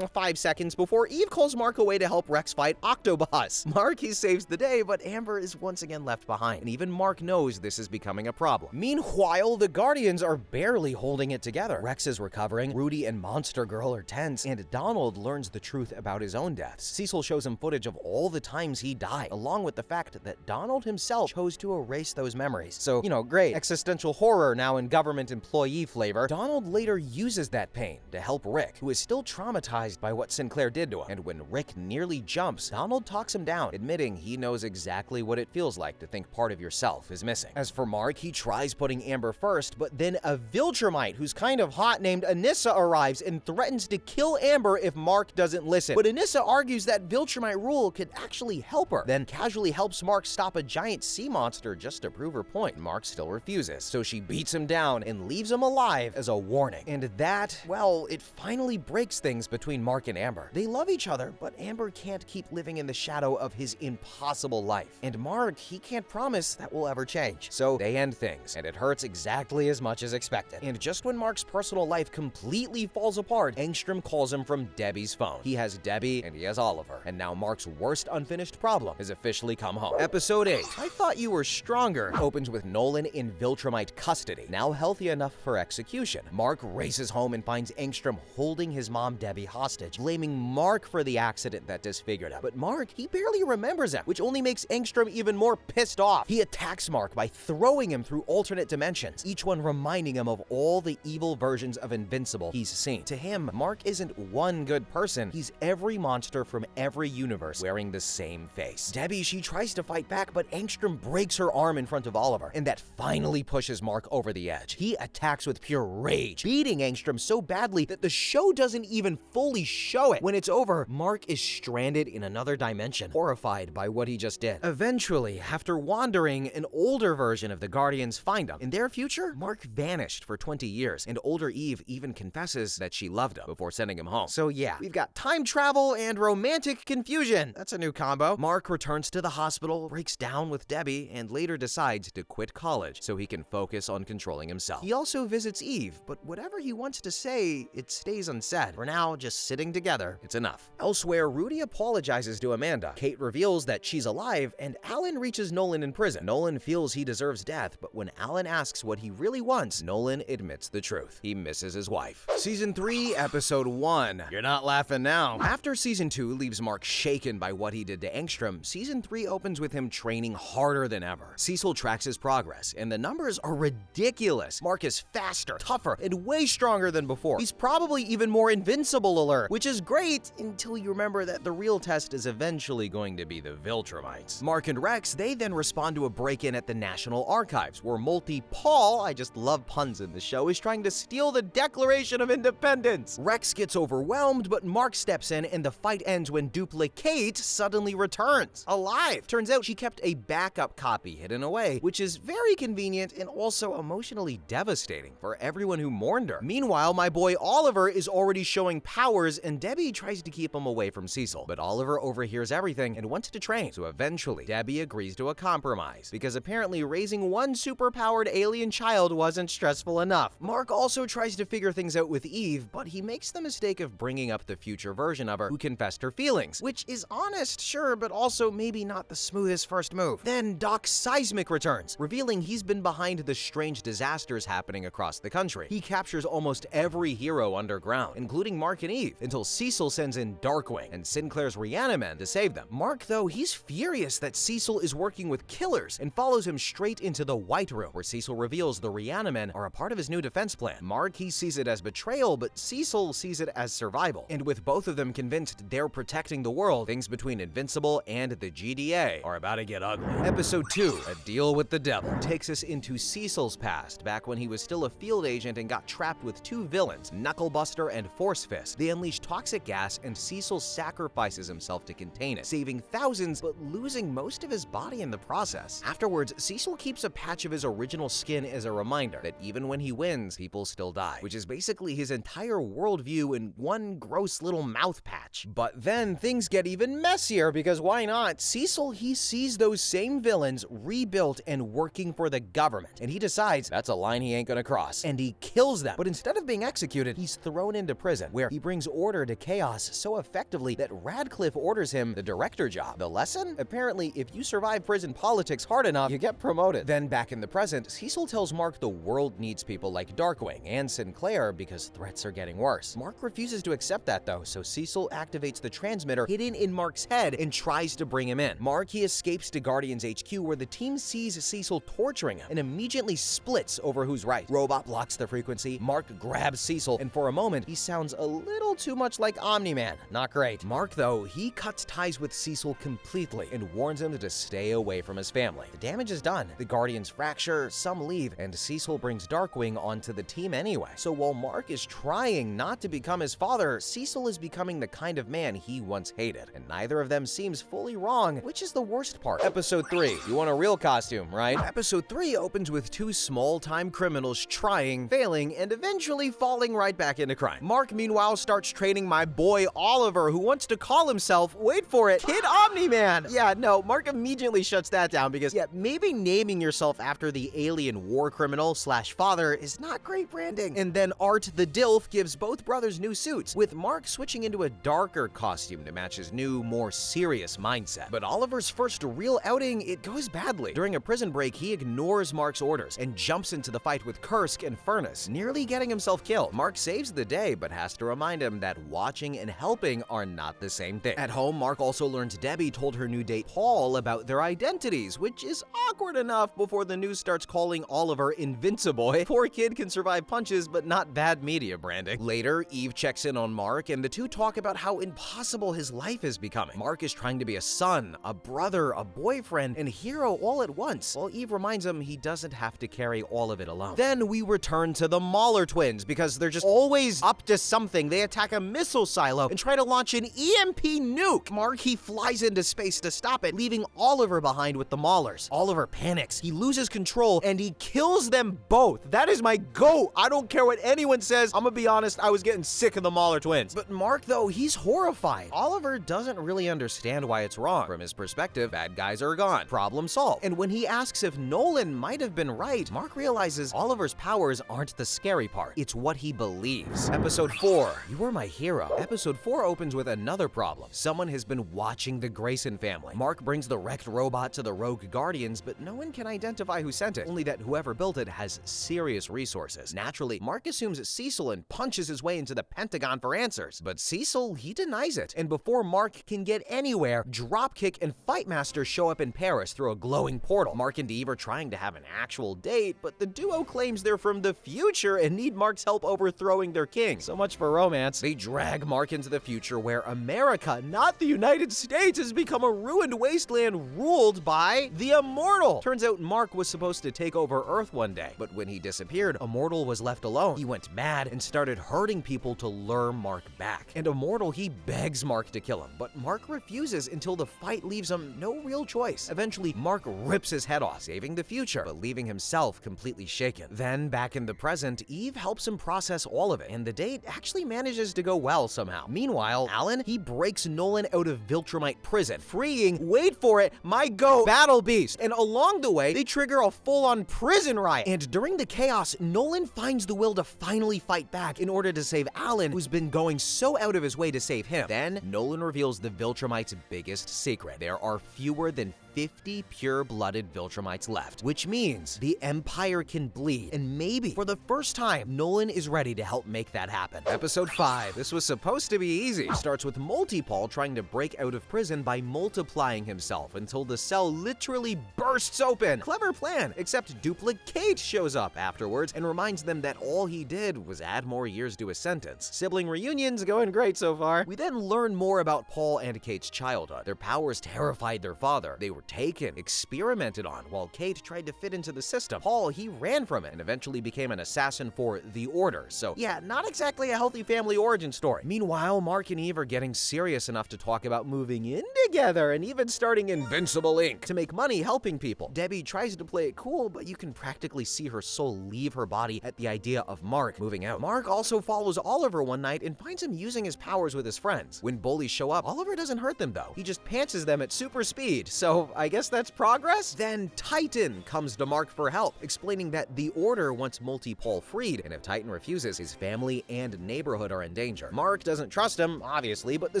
5 seconds before Eve calls Mark away to help Rex fight Octobus. Mark, he saves the day, but Amber is once again left behind, and even Mark knows this is becoming a problem. Meanwhile, the Guardians are barely holding it together. Rex is recovering, Rudy and Monster Girl are tense, and Donald learns the truth about his own deaths. Cecil shows him footage of all the times he died, along with the fact that Donald himself chose to erase those memories. So, great. Existential horror now in government employee flavor. Donald later uses that pain to help Rick, who is still traumatized by what Sinclair did to him. And when Rick nearly jumps, Donald talks him down, admitting he knows exactly what it feels like to think part of yourself is missing. As for Mark, he tries putting Amber first, but then a Viltromite who's kind of hot named Anissa arrives and threatens to kill Amber if Mark doesn't listen. But Anissa argues that Viltromite rule could actually help her, then casually helps Mark stop a giant sea monster just to prove her point. Mark still refuses, so she beats him down and leaves him alive as a warning. And that, well, it finally breaks things between Mark and Amber. They love each other, but Amber can't keep living in the shadow of his impossible life. And Mark, he can't promise that will ever change. So they end things, and it hurts exactly as much as expected. And just when Mark's personal life completely falls apart, Angstrom calls him from Debbie's phone. He has Debbie and he has Oliver, and now Mark's worst unfinished problem has officially come home. Episode 8, I Thought You Were Stronger, opens with Nolan in Viltromite custody, now healthy enough for execution. Mark races home and finds Angstrom holding his mom Debbie hostage, blaming Mark for the accident that disfigured him. But Mark, he barely remembers him, which only makes Angstrom even more pissed off. He attacks Mark by throwing him through alternate dimensions, each one reminding him of all the evil versions of Invincible he's seen. To him, Mark isn't one good person, he's every monster from every universe wearing the same face. Debbie, she tries to fight back, but Angstrom breaks her arm in front of Oliver, and that finally pushes Mark over the edge. He attacks with pure rage, beating Angstrom so badly that the show doesn't even fully show it. When it's over, Mark is stranded in another dimension, horrified by what he just did. Eventually, after wandering, an older version of the Guardians find him. In their future, Mark vanished for 20 years, and older Eve even confesses that she loved him before sending him home. So yeah, we've got time travel and romantic confusion. That's a new combo. Mark returns to the hospital, breaks down with Debbie, and later decides to quit college so he can focus on controlling himself. He also visits Eve, but whatever he wants to say, it stays unsaid. For now, just sitting together, it's enough. Elsewhere, Rudy apologizes to Amanda. Kate reveals that she's alive, and Alan reaches Nolan in prison. Nolan feels he deserves death, but when Alan asks what he really wants, Nolan admits the truth. He misses his wife. Season 3, Episode 1. You're not laughing now. After Season 2 leaves Mark shaken by what he did to Angstrom, Season 3 opens with him training harder than ever. Cecil tracks his progress, and the numbers are ridiculous. Mark is faster, tougher, and way stronger than before. He's probably even more invincible alert, which is great until you remember that the real test is eventually going to be the Viltromites. Mark and Rex, they then respond to a break-in at the National Archives, where Multi-Paul, I just love puns in the show, is trying to steal the Declaration of Independence. Rex gets overwhelmed, but Mark steps in, and the fight ends when Duplicate suddenly returns, alive. Turns out she kept a backup copy hidden away, which is very convenient and also emotionally devastating for everyone who mourned her. Meanwhile, my boy Oliver is already showing powers, and Debbie tries to keep him away from Cecil. But Oliver overhears everything and wants to train, so eventually Debbie agrees to a compromise, because apparently raising one superpowered alien child wasn't stressful enough. Mark also tries to figure things out with Eve, but he makes the mistake of bringing up the future version of her who confessed her feelings, which is honest, sure, but also maybe not the smoothest first move. Then Doc Seismic returns, revealing he's been behind the strange disasters happening across the country. He captures almost every hero underground, including Mark and Eve, until Cecil sends in Darkwing and Sinclair's Reaniman to save them. Mark, though, he's furious that Cecil is working with killers and follows him straight into the White Room, where Cecil reveals the Reaniman are a part of his new defense plan. Mark, he sees it as betrayal, but Cecil sees it as survival. And with both of them convinced they're protecting the world, things between Invincible and the GDA are about to get ugly. Episode 2, A Deal with the Devil, takes us into Cecil's past, back when he was still a field agent and got trapped with two villains, Knucklebuster and Force Fist. They unleash toxic gas, and Cecil sacrifices himself to contain it, saving thousands but losing most of his body in the process. process. Afterwards, Cecil keeps a patch of his original skin as a reminder that even when he wins, people still die, which is basically his entire worldview in one gross little mouth patch. But then things get even messier because why not? Cecil, he sees those same villains rebuilt and working for the government, and he decides that's a line he ain't gonna cross, and he kills them. But instead of being executed, he's thrown into prison, where he brings order to chaos so effectively that Radcliffe orders him the director job. The lesson? Apparently, if you survive prison politics hard enough, you get promoted. Then back in the present, Cecil tells Mark the world needs people like Darkwing and Sinclair because threats are getting worse. Mark refuses to accept that though, so Cecil activates the transmitter hidden in Mark's head and tries to bring him in. Mark, he escapes to Guardians HQ where the team sees Cecil torturing him and immediately splits over who's right. Robot blocks the frequency, Mark grabs Cecil, and for a moment, he sounds a little too much like Omniman. Not great. Mark though, he cuts ties with Cecil completely and warns him to stay away from his family. The damage is done. The Guardians fracture, some leave, and Cecil brings Darkwing onto the team anyway. So while Mark is trying not to become his father, Cecil is becoming the kind of man he once hated, and neither of them seems fully wrong, which is the worst part. Episode 3. You want a real costume, right? Episode 3 opens with two small-time criminals trying, failing, and eventually falling right back into crime. Mark, meanwhile, starts training my boy Oliver, who wants to call himself, wait for it, Kid Omni-Man. Yeah, no, Mark immediately shuts that down because, yeah, maybe naming yourself after the alien war criminal slash father is not great branding. And then Art the Dilf gives both brothers new suits, with Mark switching into a darker costume to match his new, more serious mindset. But Oliver's first real outing, it goes badly. During a prison break, he ignores Mark's orders and jumps into the fight with Kursk and Furnace, nearly getting himself killed. Mark saves the day, but has to remind him that watching and helping are not the same thing. At home, Mark also learns Debbie told her new date Paul about their identities, which is awkward enough before the news starts calling Oliver Invincible. Poor kid can survive punches, but not bad media branding. Later, Eve checks in on Mark, and the two talk about how impossible his life is becoming. Mark is trying to be a son, a brother, a boyfriend, and hero all at once, while Eve reminds him he doesn't have to carry all of it alone. Then we return to the Mahler twins, because they're just always up to something. They attack a missile silo and try to launch an EMP nuke. Mark, he flies into space to stop it, leaving Oliver behind with the Maulers. Oliver panics, he loses control, and he kills them both. That is my goat. I don't care what anyone says. I'm gonna be honest, I was getting sick of the Mahler twins. But Mark, though, he's horrified. Oliver doesn't really understand why it's wrong. From his perspective, bad guys are gone. Problem solved. And when he asks if Nolan might have been right, Mark realizes Oliver's powers aren't the scary part. It's what he believes. Episode 4. You are my hero. Episode 4 opens with another problem. Someone has been watching the Grayson family. Mark brings the wrecked robot to the rogue Guardians, but no one can identify who sent it, only that whoever built it has serious resources. Naturally, Mark assumes it's Cecil and punches his way into the Pentagon for answers. But Cecil, he denies it. And before Mark can get anywhere, Dropkick and Fightmaster show up in Paris through a glowing portal. Mark and Eve are trying to have an actual date, but the duo claims they're from the future and need Mark's help overthrowing their king. So much for romance. They drag Mark into the future where America, not the United States, has become a ruined wasteland ruled by the Immortal. Turns out Mark was supposed to take over Earth one day, but when he disappeared, Immortal was left alone. He went mad and started hurting people to lure Mark back. And Immortal, he begs Mark to kill him, but Mark refuses until the fight leaves him no real choice. Eventually, Mark rips his head off, saving the future, but leaving himself completely shaken. Then, back in the present, Eve helps him process all of it, and the date actually manages to go well somehow. Meanwhile, Alan, he breaks Nolan out of Viltromite prison, freeing, wait for it, my goat, Battle Beast. And along the way, they trigger a full-on prison riot. And during the chaos, Nolan finds the will to finally fight back in order to save Alan, who's been going so out of his way to save him. Then, Nolan reveals the Viltromite's biggest secret. There are fewer than 50 pure-blooded Viltromites left, which means the Empire can bleed, and maybe, for the first time, Nolan is ready to help make that happen. Episode 5. This was supposed to be easy. It starts with Multipol trying to break out of prison by multiplying himself until the cell literally bursts open. Clever plan, except Duplicate shows up afterwards and reminds them that all he did was add more years to his sentence. Sibling reunions going great so far. We then learn more about Paul and Kate's childhood. Their powers terrified their father. They were taken, experimented on, while Kate tried to fit into the system. Paul, he ran from it and eventually became an assassin for the Order. So yeah, not exactly a healthy family origin story. Meanwhile, Mark and Eve are getting serious enough to talk about moving in together and even starting Invincible Inc. to make money helping people. Debbie tries to play it cool, but you can practically see her soul leave her body at the idea of Mark moving out. Mark also follows Oliver one night and finds him using his powers with his friends. When bullies show up, Oliver doesn't hurt them though. He just pantses them at super speed. So I guess that's progress? Then Titan comes to Mark for help, explaining that the Order wants Multipole freed, and if Titan refuses, his family and neighborhood are in danger. Mark doesn't trust him, obviously, but the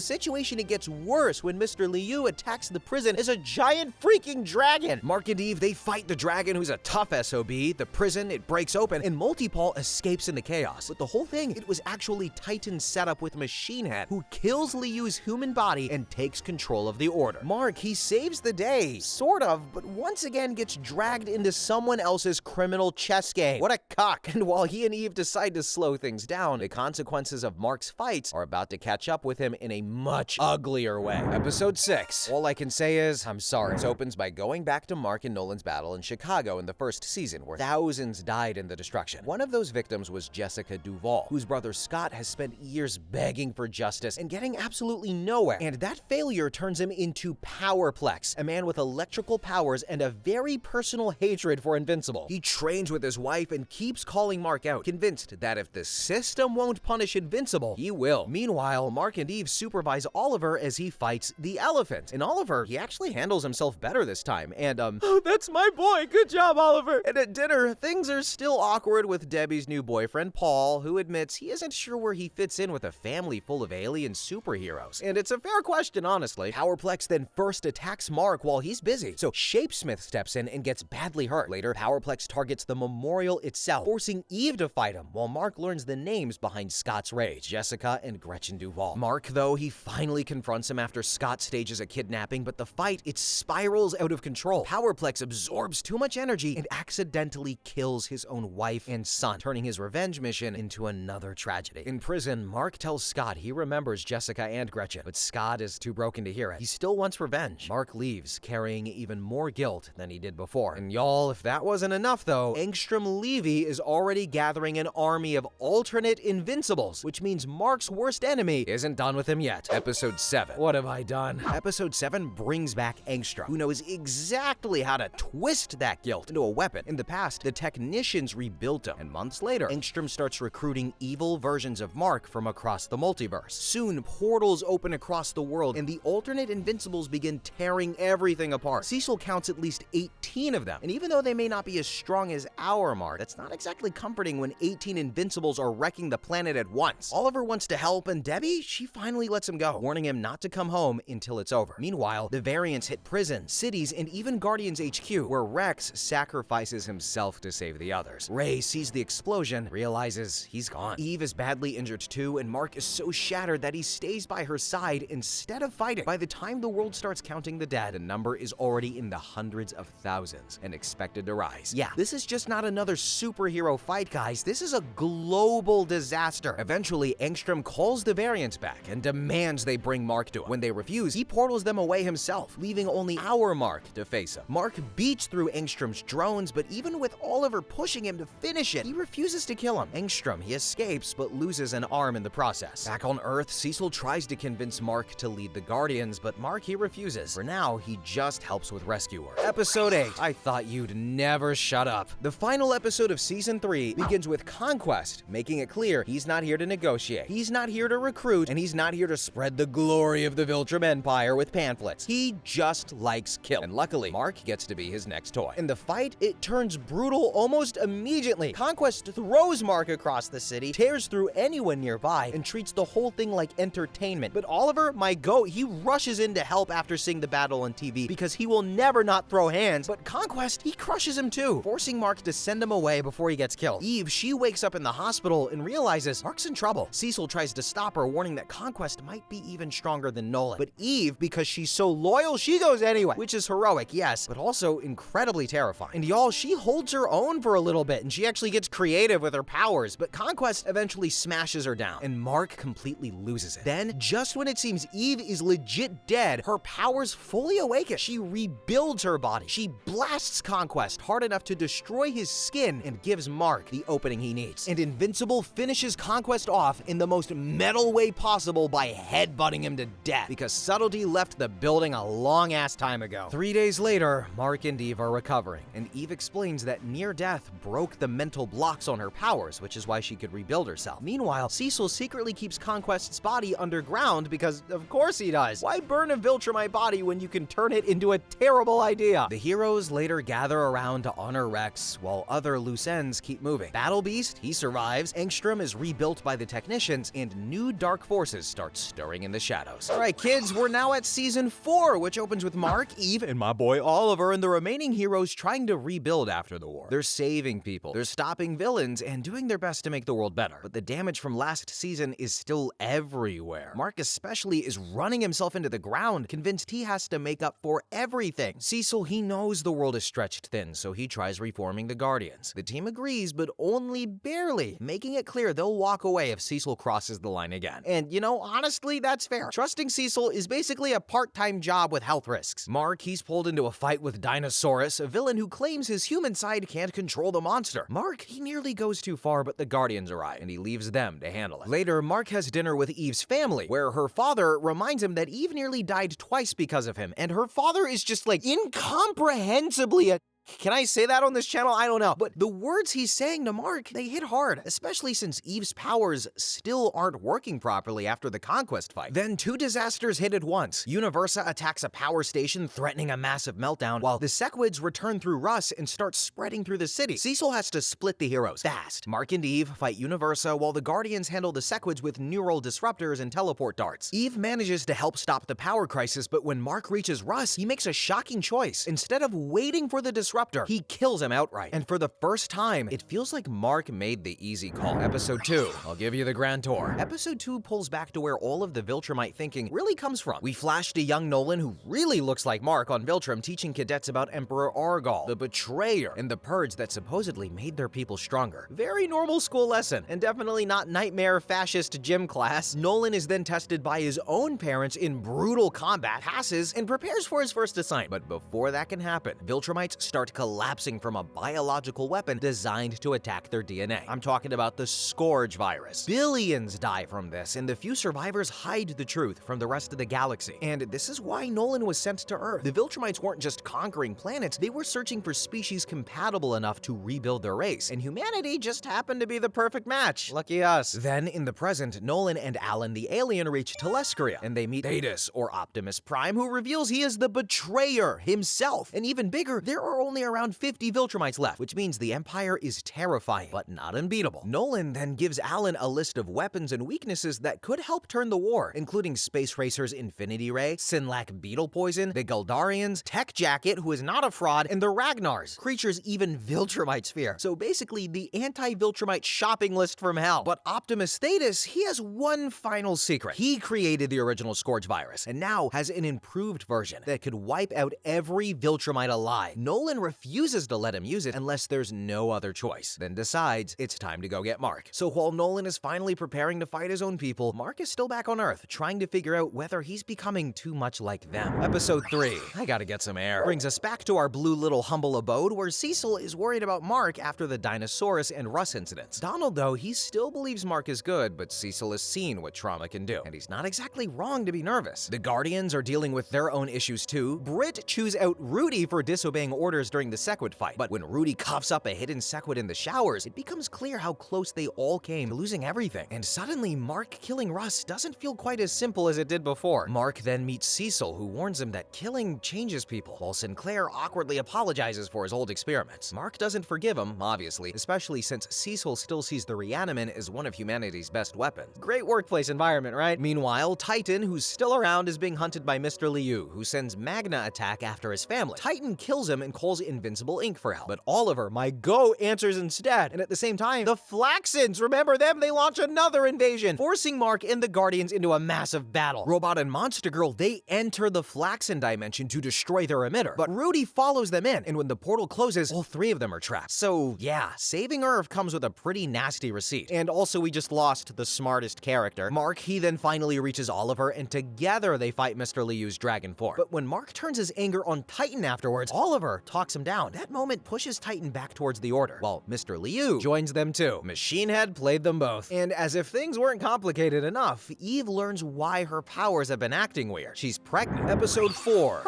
situation, it gets worse when Mr. Liu attacks the prison as a giant freaking dragon. Mark and Eve, they fight the dragon, who's a tough SOB. The prison, it breaks open, and Multipole escapes into chaos. But the whole thing, it was actually Titan's setup with Machine Head, who kills Liu's human body and takes control of the Order. Mark, he saves the day, sort of, but once again gets dragged into someone else's criminal chess game. What a cuck. And while he and Eve decide to slow things down, the consequences of Mark's fights are about to catch up with him in a much uglier way. Episode 6. All I can say is, I'm sorry. It opens by going back to Mark and Nolan's battle in Chicago in the first season, where thousands died in the destruction. One of those victims was Jessica Duvall, whose brother Scott has spent years begging for justice and getting absolutely nowhere. And that failure turns him into Powerplex, a man with electrical powers and a very personal hatred for Invincible. He trains with his wife and keeps calling Mark out, convinced that if the system won't punish Invincible, he will. Meanwhile, Mark and Eve supervise Oliver as he fights the elephant. And Oliver, he actually handles himself better this time. And, oh, that's my boy. Good job, Oliver. And at dinner, things are still awkward with Debbie's new boyfriend, Paul, who admits he isn't sure where he fits in with a family full of alien superheroes. And it's a fair question, honestly. Powerplex then first attacks Mark while he's busy, so Shapesmith steps in and gets badly hurt. Later, Powerplex targets the memorial itself, forcing Eve to fight him, while Mark learns the names behind Scott's rage, Jessica and Gretchen Duvall. Mark, though, he finally confronts him after Scott stages a kidnapping, but the fight, it spirals out of control. Powerplex absorbs too much energy and accidentally kills his own wife and son, turning his revenge mission into another tragedy. In prison, Mark tells Scott he remembers Jessica and Gretchen, but Scott is too broken to hear it. He still wants revenge. Mark leaves, carrying even more guilt than he did before. And y'all, if that wasn't enough though, Angstrom Levy is already gathering an army of alternate Invincibles, which means Mark's worst enemy isn't done with him yet. Episode 7. What have I done? Episode 7 brings back Angstrom, who knows exactly how to twist that guilt into a weapon. In the past, the technicians rebuilt him, and months later, Angstrom starts recruiting evil versions of Mark from across the multiverse. Soon, portals open across the world, and the alternate Invincibles begin tearing everything apart. Cecil counts at least 18 of them, and even though they may not be as strong as our Mark, that's not exactly comforting when 18 Invincibles are wrecking the planet at once. Oliver wants to help, and Debbie, she finally lets him go, warning him not to come home until it's over. Meanwhile, the variants hit prisons, cities, and even Guardians HQ, where Rex sacrifices himself to save the others. Ray sees the explosion, realizes he's gone. Eve is badly injured too, and Mark is so shattered that he stays by her side instead of fighting. By the time the world starts counting the dead, the number is already in the hundreds of thousands and expected to rise. Yeah, this is just not another superhero fight, guys. This is a global disaster. Eventually, Angstrom calls the variants back and demands they bring Mark to him. When they refuse, he portals them away himself, leaving only our Mark to face him. Mark beats through Angstrom's drones, but even with Oliver pushing him to finish it, he refuses to kill him. Angstrom, he escapes, but loses an arm in the process. Back on Earth, Cecil tries to convince Mark to lead the Guardians, but Mark, he refuses. For now, he just helps with rescue work. Episode 8. I thought you'd never shut up. The final episode of Season 3 begins with Conquest, making it clear he's not here to negotiate, he's not here to recruit, and he's not here to spread the glory of the Viltrom Empire with pamphlets. He just likes kill. And luckily, Mark gets to be his next toy. In the fight, it turns brutal almost immediately. Conquest throws Mark across the city, tears through anyone nearby, and treats the whole thing like entertainment. But Oliver, my goat, he rushes in to help after seeing the battle on TV because he will never not throw hands. But Conquest, he crushes him too, forcing Mark to send him away before he gets killed. Eve, she wakes up in the hospital and realizes Mark's in trouble. Cecil tries to stop her, warning that Conquest might be even stronger than Nolan. But Eve, because she's so loyal, she goes anyway, which is heroic, yes, but also incredibly terrifying. And y'all, she holds her own for a little bit, and she actually gets creative with her powers, but Conquest eventually smashes her down, and Mark completely loses it. Then, just when it seems Eve is legit dead, her powers fully awaken take it. She rebuilds her body. She blasts Conquest hard enough to destroy his skin and gives Mark the opening he needs. And Invincible finishes Conquest off in the most metal way possible by headbutting him to death, because subtlety left the building a long-ass time ago. 3 days later, Mark and Eve are recovering, and Eve explains that near death broke the mental blocks on her powers, which is why she could rebuild herself. Meanwhile, Cecil secretly keeps Conquest's body underground because, of course he does. Why burn a Viltromite body when you can turn it into a terrible idea? The heroes later gather around to honor Rex, while other loose ends keep moving. Battle Beast, he survives, Angstrom is rebuilt by the technicians, and new dark forces start stirring in the shadows. Alright kids, we're now at season 4, which opens with Mark, Eve, and my boy Oliver and the remaining heroes trying to rebuild after the war. They're saving people, they're stopping villains, and doing their best to make the world better. But the damage from last season is still everywhere. Mark especially is running himself into the ground, convinced he has to make up for everything. Cecil, he knows the world is stretched thin, so he tries reforming the Guardians. The team agrees, but only barely, making it clear they'll walk away if Cecil crosses the line again. And you know, honestly, that's fair. Trusting Cecil is basically a part-time job with health risks. Mark, he's pulled into a fight with Dinosaurus, a villain who claims his human side can't control the monster. Mark, he nearly goes too far, but the Guardians arrive, and he leaves them to handle it. Later, Mark has dinner with Eve's family, where her father reminds him that Eve nearly died twice because of him, and her father is just like incomprehensibly Can I say that on this channel? I don't know. But the words he's saying to Mark, they hit hard, especially since Eve's powers still aren't working properly after the Conquest fight. Then 2 disasters hit at once. Universa attacks a power station, threatening a massive meltdown, while the Sequids return through Russ and start spreading through the city. Cecil has to split the heroes fast. Mark and Eve fight Universa, while the Guardians handle the Sequids with neural disruptors and teleport darts. Eve manages to help stop the power crisis, but when Mark reaches Russ, he makes a shocking choice. Instead of waiting for the disruptor, he kills him outright. And for the first time, it feels like Mark made the easy call. Episode 2, I'll give you the grand tour. Episode 2 pulls back to where all of the Viltromite thinking really comes from. We flash to young Nolan, who really looks like Mark on Viltrom, teaching cadets about Emperor Argal, the betrayer, and the purge that supposedly made their people stronger. Very normal school lesson, and definitely not nightmare fascist gym class. Nolan is then tested by his own parents in brutal combat, passes, and prepares for his first assignment. But before that can happen, Viltromites start collapsing from a biological weapon designed to attack their DNA. I'm talking about the scourge virus. Billions die from this, and the few survivors hide the truth from the rest of the galaxy. And this is why Nolan was sent to Earth. The Viltromites weren't just conquering planets, they were searching for species compatible enough to rebuild their race, and humanity just happened to be the perfect match. Lucky us. Then, in the present, Nolan and Alan the alien reach Telescria, and they meet Thetis, or Optimus Prime, who reveals he is the betrayer himself. And even bigger, there are only around 50 Viltromites left, which means the Empire is terrifying, but not unbeatable. Nolan then gives Alan a list of weapons and weaknesses that could help turn the war, including Space Racer's Infinity Ray, Sinlac Beetle Poison, the Galdarians, Tech Jacket, who is not a fraud, and the Ragnars, creatures even Viltromites fear. So basically, the anti-Viltromite shopping list from hell. But Optimus Thetis, he has one final secret. He created the original Scourge virus, and now has an improved version that could wipe out every Viltromite alive. Nolan refuses to let him use it unless there's no other choice, then decides it's time to go get Mark. So while Nolan is finally preparing to fight his own people, Mark is still back on Earth, trying to figure out whether he's becoming too much like them. Episode 3, I gotta get some air, brings us back to our blue little humble abode where Cecil is worried about Mark after the Dinosaurus and Russ incidents. Donald, though, he still believes Mark is good, but Cecil has seen what trauma can do, and he's not exactly wrong to be nervous. The Guardians are dealing with their own issues too. Britt chews out Rudy for disobeying orders during the Sequid fight, but when Rudy coughs up a hidden Sequid in the showers, it becomes clear how close they all came to losing everything. And suddenly, Mark killing Russ doesn't feel quite as simple as it did before. Mark then meets Cecil, who warns him that killing changes people, while Sinclair awkwardly apologizes for his old experiments. Mark doesn't forgive him, obviously, especially since Cecil still sees the Reaniman as one of humanity's best weapons. Great workplace environment, right? Meanwhile, Titan, who's still around, is being hunted by Mr. Liu, who sends Magna attack after his family. Titan kills him and calls calls Invincible Inc. for help. But Oliver, my go, answers instead. And at the same time, the Flaxons, remember them? They launch another invasion, forcing Mark and the Guardians into a massive battle. Robot and Monster Girl, they enter the Flaxon dimension to destroy their emitter. But Rudy follows them in, and when the portal closes, all three of them are trapped. So yeah, saving Earth comes with a pretty nasty receipt. And also we just lost the smartest character. Mark, he then finally reaches Oliver, and together they fight Mr. Liu's dragon form. But when Mark turns his anger on Titan afterwards, Oliver talks him down. That moment pushes Titan back towards the Order, while Mr. Liu joins them too. Machine Head played them both. And as if things weren't complicated enough, Eve learns why her powers have been acting weird. She's pregnant. Episode 4.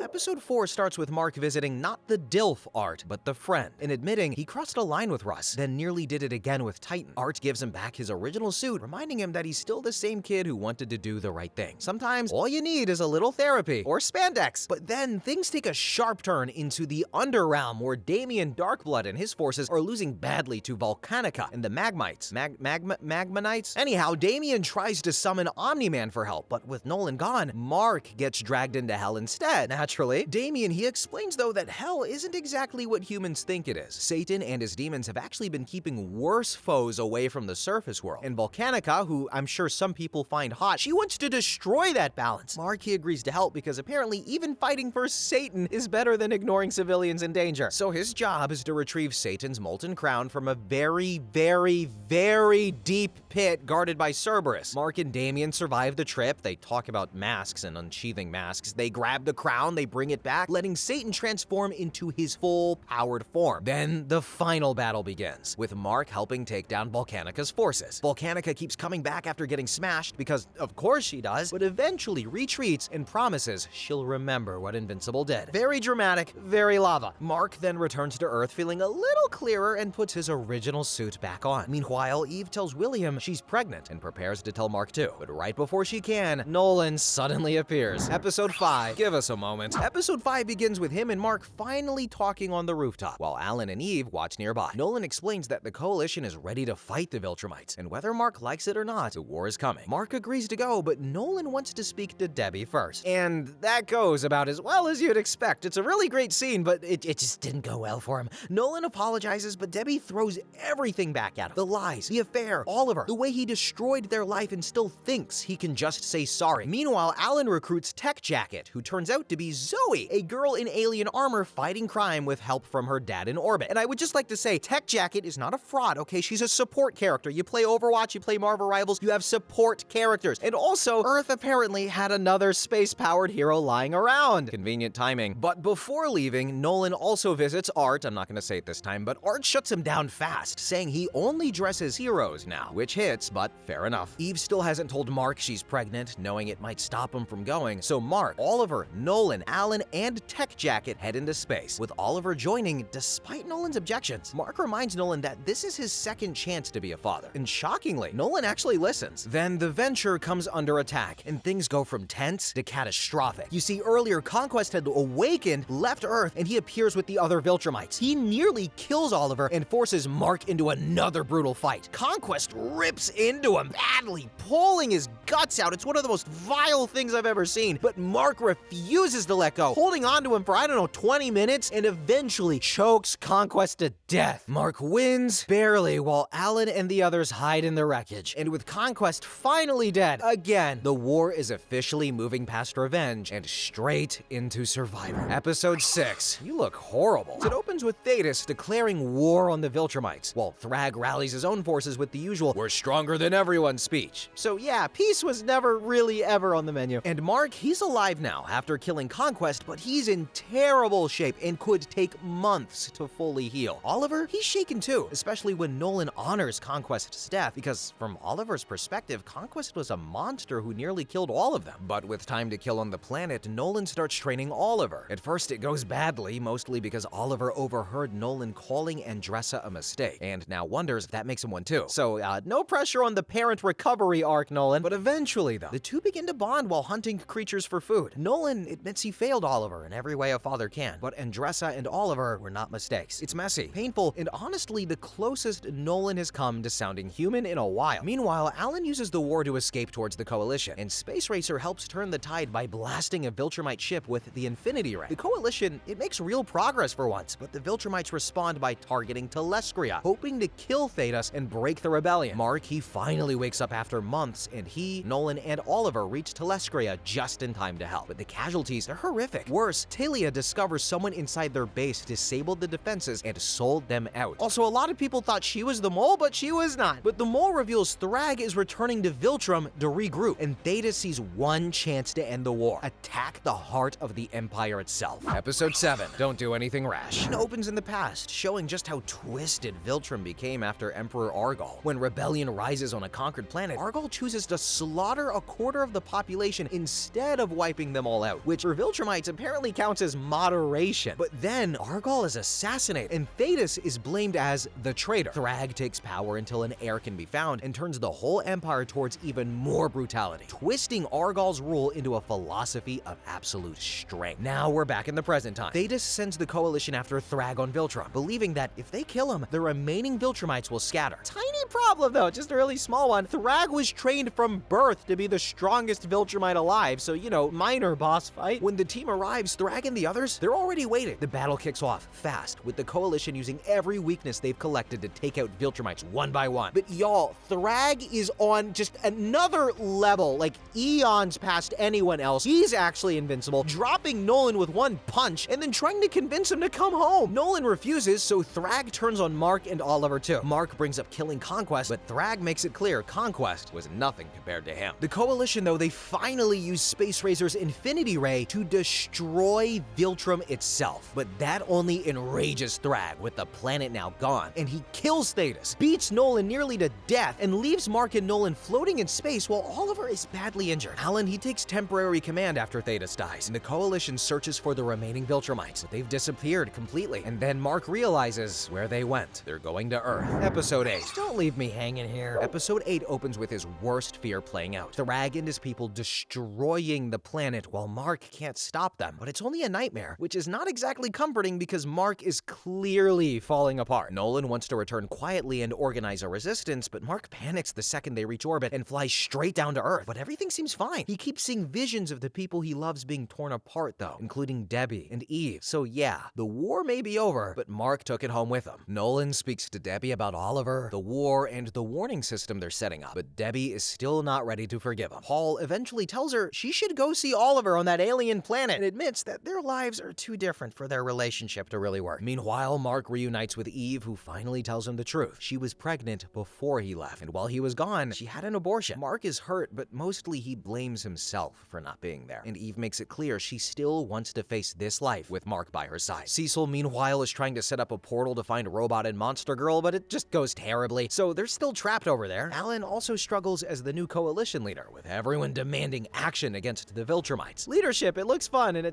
Episode 4 starts with Mark visiting not the DILF Art, but the friend, and admitting he crossed a line with Russ, then nearly did it again with Titan. Art gives him back his original suit, reminding him that he's still the same kid who wanted to do the right thing. Sometimes all you need is a little therapy or spandex. But then things take a sharp turn into the Underrealm, where Damien Darkblood and his forces are losing badly to Volcanica and the Magmites. Magmanites? Anyhow, Damien tries to summon Omniman for help, but with Nolan gone, Mark gets dragged into Hell instead. Naturally, Damien, he explains though that Hell isn't exactly what humans think it is. Satan and his demons have actually been keeping worse foes away from the surface world. And Volcanica, who I'm sure some people find hot, she wants to destroy that balance. Mark, he agrees to help because apparently even fighting for Satan is better than ignoring civilians in danger. So his job is to retrieve Satan's molten crown from a very, very, very deep pit guarded by Cerberus. Mark and Damien survive the trip. They talk about masks and unsheathing masks. They grab the crown, they bring it back, letting Satan transform into his full powered form. Then the final battle begins, with Mark helping take down Volcanica's forces. Volcanica keeps coming back after getting smashed because of course she does, but eventually retreats and promises she'll remember what Invincible did. Very dramatic, very lava. Mark then returns to Earth feeling a little clearer and puts his original suit back on. Meanwhile, Eve tells William she's pregnant and prepares to tell Mark too. But right before she can, Nolan suddenly appears. Episode 5. Give us a moment. Episode 5 begins with him and Mark finally talking on the rooftop, while Alan and Eve watch nearby. Nolan explains that the Coalition is ready to fight the Viltromites, and whether Mark likes it or not, the war is coming. Mark agrees to go, but Nolan wants to speak to Debbie first. And that goes about as well as you'd expect. It's a really great scene, but it just didn't go well for him. Nolan apologizes, but Debbie throws everything back at him. The lies, the affair, Oliver, the way he destroyed their life and still thinks he can just say sorry. Meanwhile, Alan recruits Tech Jacket, who turns out to be Zoe, a girl in alien armor fighting crime with help from her dad in orbit. And I would just like to say, Tech Jacket is not a fraud, okay? She's a support character. You play Overwatch, you play Marvel Rivals, you have support characters. And also, Earth apparently had another space-powered hero lying around. Convenient timing. But before leaving, Nolan also visits Art. I'm not gonna say it this time, but Art shuts him down fast, saying he only dresses heroes now, which hits, but fair enough. Eve still hasn't told Mark she's pregnant, knowing it might stop him from going. So Mark, Oliver, Nolan, Alan, and Tech Jacket head into space, with Oliver joining despite Nolan's objections. Mark reminds Nolan that this is his second chance to be a father. And shockingly, Nolan actually listens. Then the Venture comes under attack, and things go from tense to catastrophic. You see, earlier Conquest had awakened, left Earth, and he appears with the other Viltromites. He nearly kills Oliver and forces Mark into another brutal fight. Conquest rips into him badly, pulling his guts out. It's one of the most vile things I've ever seen. But Mark refuses to let go, holding on to him for, 20 minutes, and eventually chokes Conquest to death. Mark wins, barely, while Alan and the others hide in the wreckage. And with Conquest finally dead, again, the war is officially moving past revenge and straight into survival. Episode 6. You look horrible. It opens with Thetis declaring war on the Viltromites, while Thrag rallies his own forces with the usual "we're stronger than everyone" speech. So yeah, peace was never really ever on the menu. And Mark, he's alive now after killing Conquest, but he's in terrible shape and could take months to fully heal. Oliver, he's shaken too, especially when Nolan honors Conquest's death, because from Oliver's perspective, Conquest was a monster who nearly killed all of them. But with time to kill on the planet, Nolan starts training Oliver. At first it goes badly, mostly because Oliver overheard Nolan calling Andressa a mistake, and now wonders if that makes him one too. So no pressure on the parent recovery arc, Nolan. But eventually though, the two begin to bond while hunting creatures for food. Nolan admits he failed Oliver in every way a father can, but Andressa and Oliver were not mistakes. It's messy, painful, and honestly the closest Nolan has come to sounding human in a while. Meanwhile, Alan uses the war to escape towards the Coalition, and Space Racer helps turn the tide by blasting a Viltromite ship with the Infinity Ray. The Coalition, it makes real progress for once, but the Viltromites respond by targeting Telescria, hoping to kill Thetis and break the rebellion. Mark, he finally wakes up after months, and he, Nolan, and Oliver reach Telescria just in time to help. But the casualties, they're horrific. Worse, Talia discovers someone inside their base disabled the defenses and sold them out. Also, a lot of people thought she was the mole, but she was not. But the mole reveals Thraxa is returning to Viltrom to regroup, and Thetis sees one chance to end the war: attack the heart of the Empire itself. Episode 7, Don't Do Anything Rash, opens in the past, showing just how twisted Viltrom became after Emperor Argal. When rebellion rises on a conquered planet, Argal chooses to slaughter a quarter of the population instead of wiping them all out, which for Viltromites apparently counts as moderation. But then Argal is assassinated, and Thetis is blamed as the traitor. Thraxa takes power until an heir can be found and turns the whole empire towards even more brutality, twisting Argal's rule into a philosophy of absolute strength. Now we're back in the present time. Thetis sends the coalition after Thraxa on Viltrom, believing that if they kill him, the remaining Viltromites will scatter. Tiny problem though, just a really small one. Thraxa was trained from birth to be the strongest Viltromite alive, so minor boss fight. When the team arrives, Thraxa and the others, they're already waiting. The battle kicks off fast, with the coalition using every weakness they've collected to take out Viltromites one by one. But y'all, Thraxa is on just another level, like eons past anyone else. He's actually invincible, dropping Nolan with one punch and then trying to convince him to come home. Nolan refuses, so Thraxa turns on Mark and Oliver too. Mark brings up killing Conquest, but Thraxa makes it clear Conquest was nothing compared to him. The coalition, though, they finally use Space Razor's Infinity Ray to destroy Viltrom itself, but that only enrages Thraxa, with the planet now gone, and he kills Thetis, beats Nolan nearly to death, and leaves Mark and Nolan floating in space while Oliver is badly injured. Alan, he takes temporary command after Thetis dies, and the coalition searches for the remaining Viltromites, but they've disappeared completely. And then Mark realizes where they went. They're going to Earth. Episode 8, Don't Leave Me Hanging Here. Episode 8 opens with his worst fear playing out: Thraxa and his people destroying the planet while Mark can't stop them. But it's only a nightmare, which is not exactly comforting because Mark is clearly falling apart. Nolan wants to return quietly and organize a resistance, but Mark panics the second they reach orbit and flies straight down to Earth. But everything seems fine. He keeps seeing visions of the people he loves being torn apart though, including Debbie and Eve. So yeah, the war may be over, but Mark took it home with him. Nolan speaks to Debbie about Oliver, the war, and the warning system they're setting up, but Debbie is still not ready to forgive him. Paul eventually tells her she should go see Oliver on that alien planet and admits that their lives are too different for their relationship to really work. Meanwhile, Mark reunites with Eve, who finally tells him the truth. She was pregnant before he left, and while he was gone, she had an abortion. Mark is hurt, but mostly he blames himself for not being there. And Eve makes it clear she still wants to face this life with Mark by her side. Cecil, meanwhile, is trying to set up a portal to find Robot and Monster Girl, but it just goes terribly, so they're still trapped over there. Alan also struggles as the new coalition leader, with everyone demanding action against the Viltromites. Leadership, it looks fun, and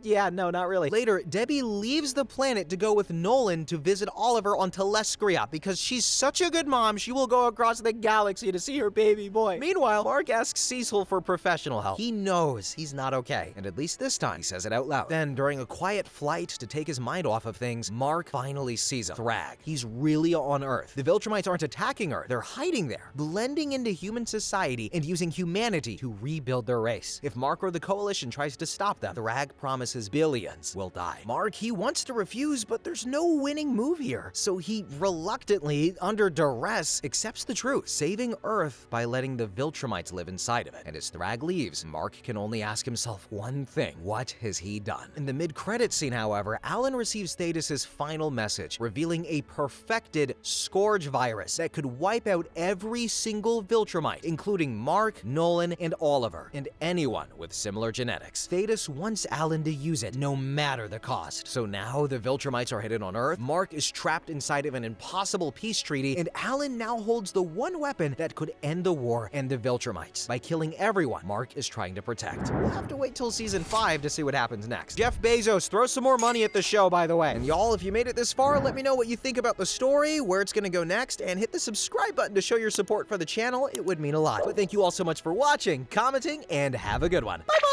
yeah, no, not really. Later, Debbie leaves the planet to go with Nolan to visit Oliver on Telescria because she's such a good mom, she will go across the galaxy to see her baby boy. Meanwhile, Mark asks Cecil for professional help. He knows he's not okay, and at least this time, he says it out loud. Then, during a quiet flight to take his mind off of things, Mark finally sees him. Thraxa. He's really on Earth. The Viltromites aren't attacking Earth, they're hiding there, blending into human society and using humanity to rebuild their race. If Mark or the Coalition tries to stop them, Thraxa promises billions will die. Mark, he wants to refuse, but there's no winning move here, so he reluctantly, under duress, accepts the truth, saving Earth by letting the Viltromites live inside of it. And as Thraxa leaves, Mark can only ask himself one thing: what has he done? In the mid-credits scene, however, Alan receives Thetis' final message, revealing a perfected scourge virus that could wipe out every single Viltromite, including Mark, Nolan, and Oliver, and anyone with similar genetics. Thetis wants Alan to use it, no matter the cost. So now the Viltromites are hidden on Earth, Mark is trapped inside of an impossible peace treaty, and Alan now holds the one weapon that could end the war and the Viltromites, by killing everyone Mark is trying to protect. We'll have to wait till season 5 to see what happens next. Jeff Bezos, throw some more money at the show, by the way. And y'all, if you made it this far, let me know what you think about the story, where it's gonna go next, and hit the subscribe button to show your support for the channel. It would mean a lot. But thank you all so much for watching, commenting, and have a good one. Bye-bye!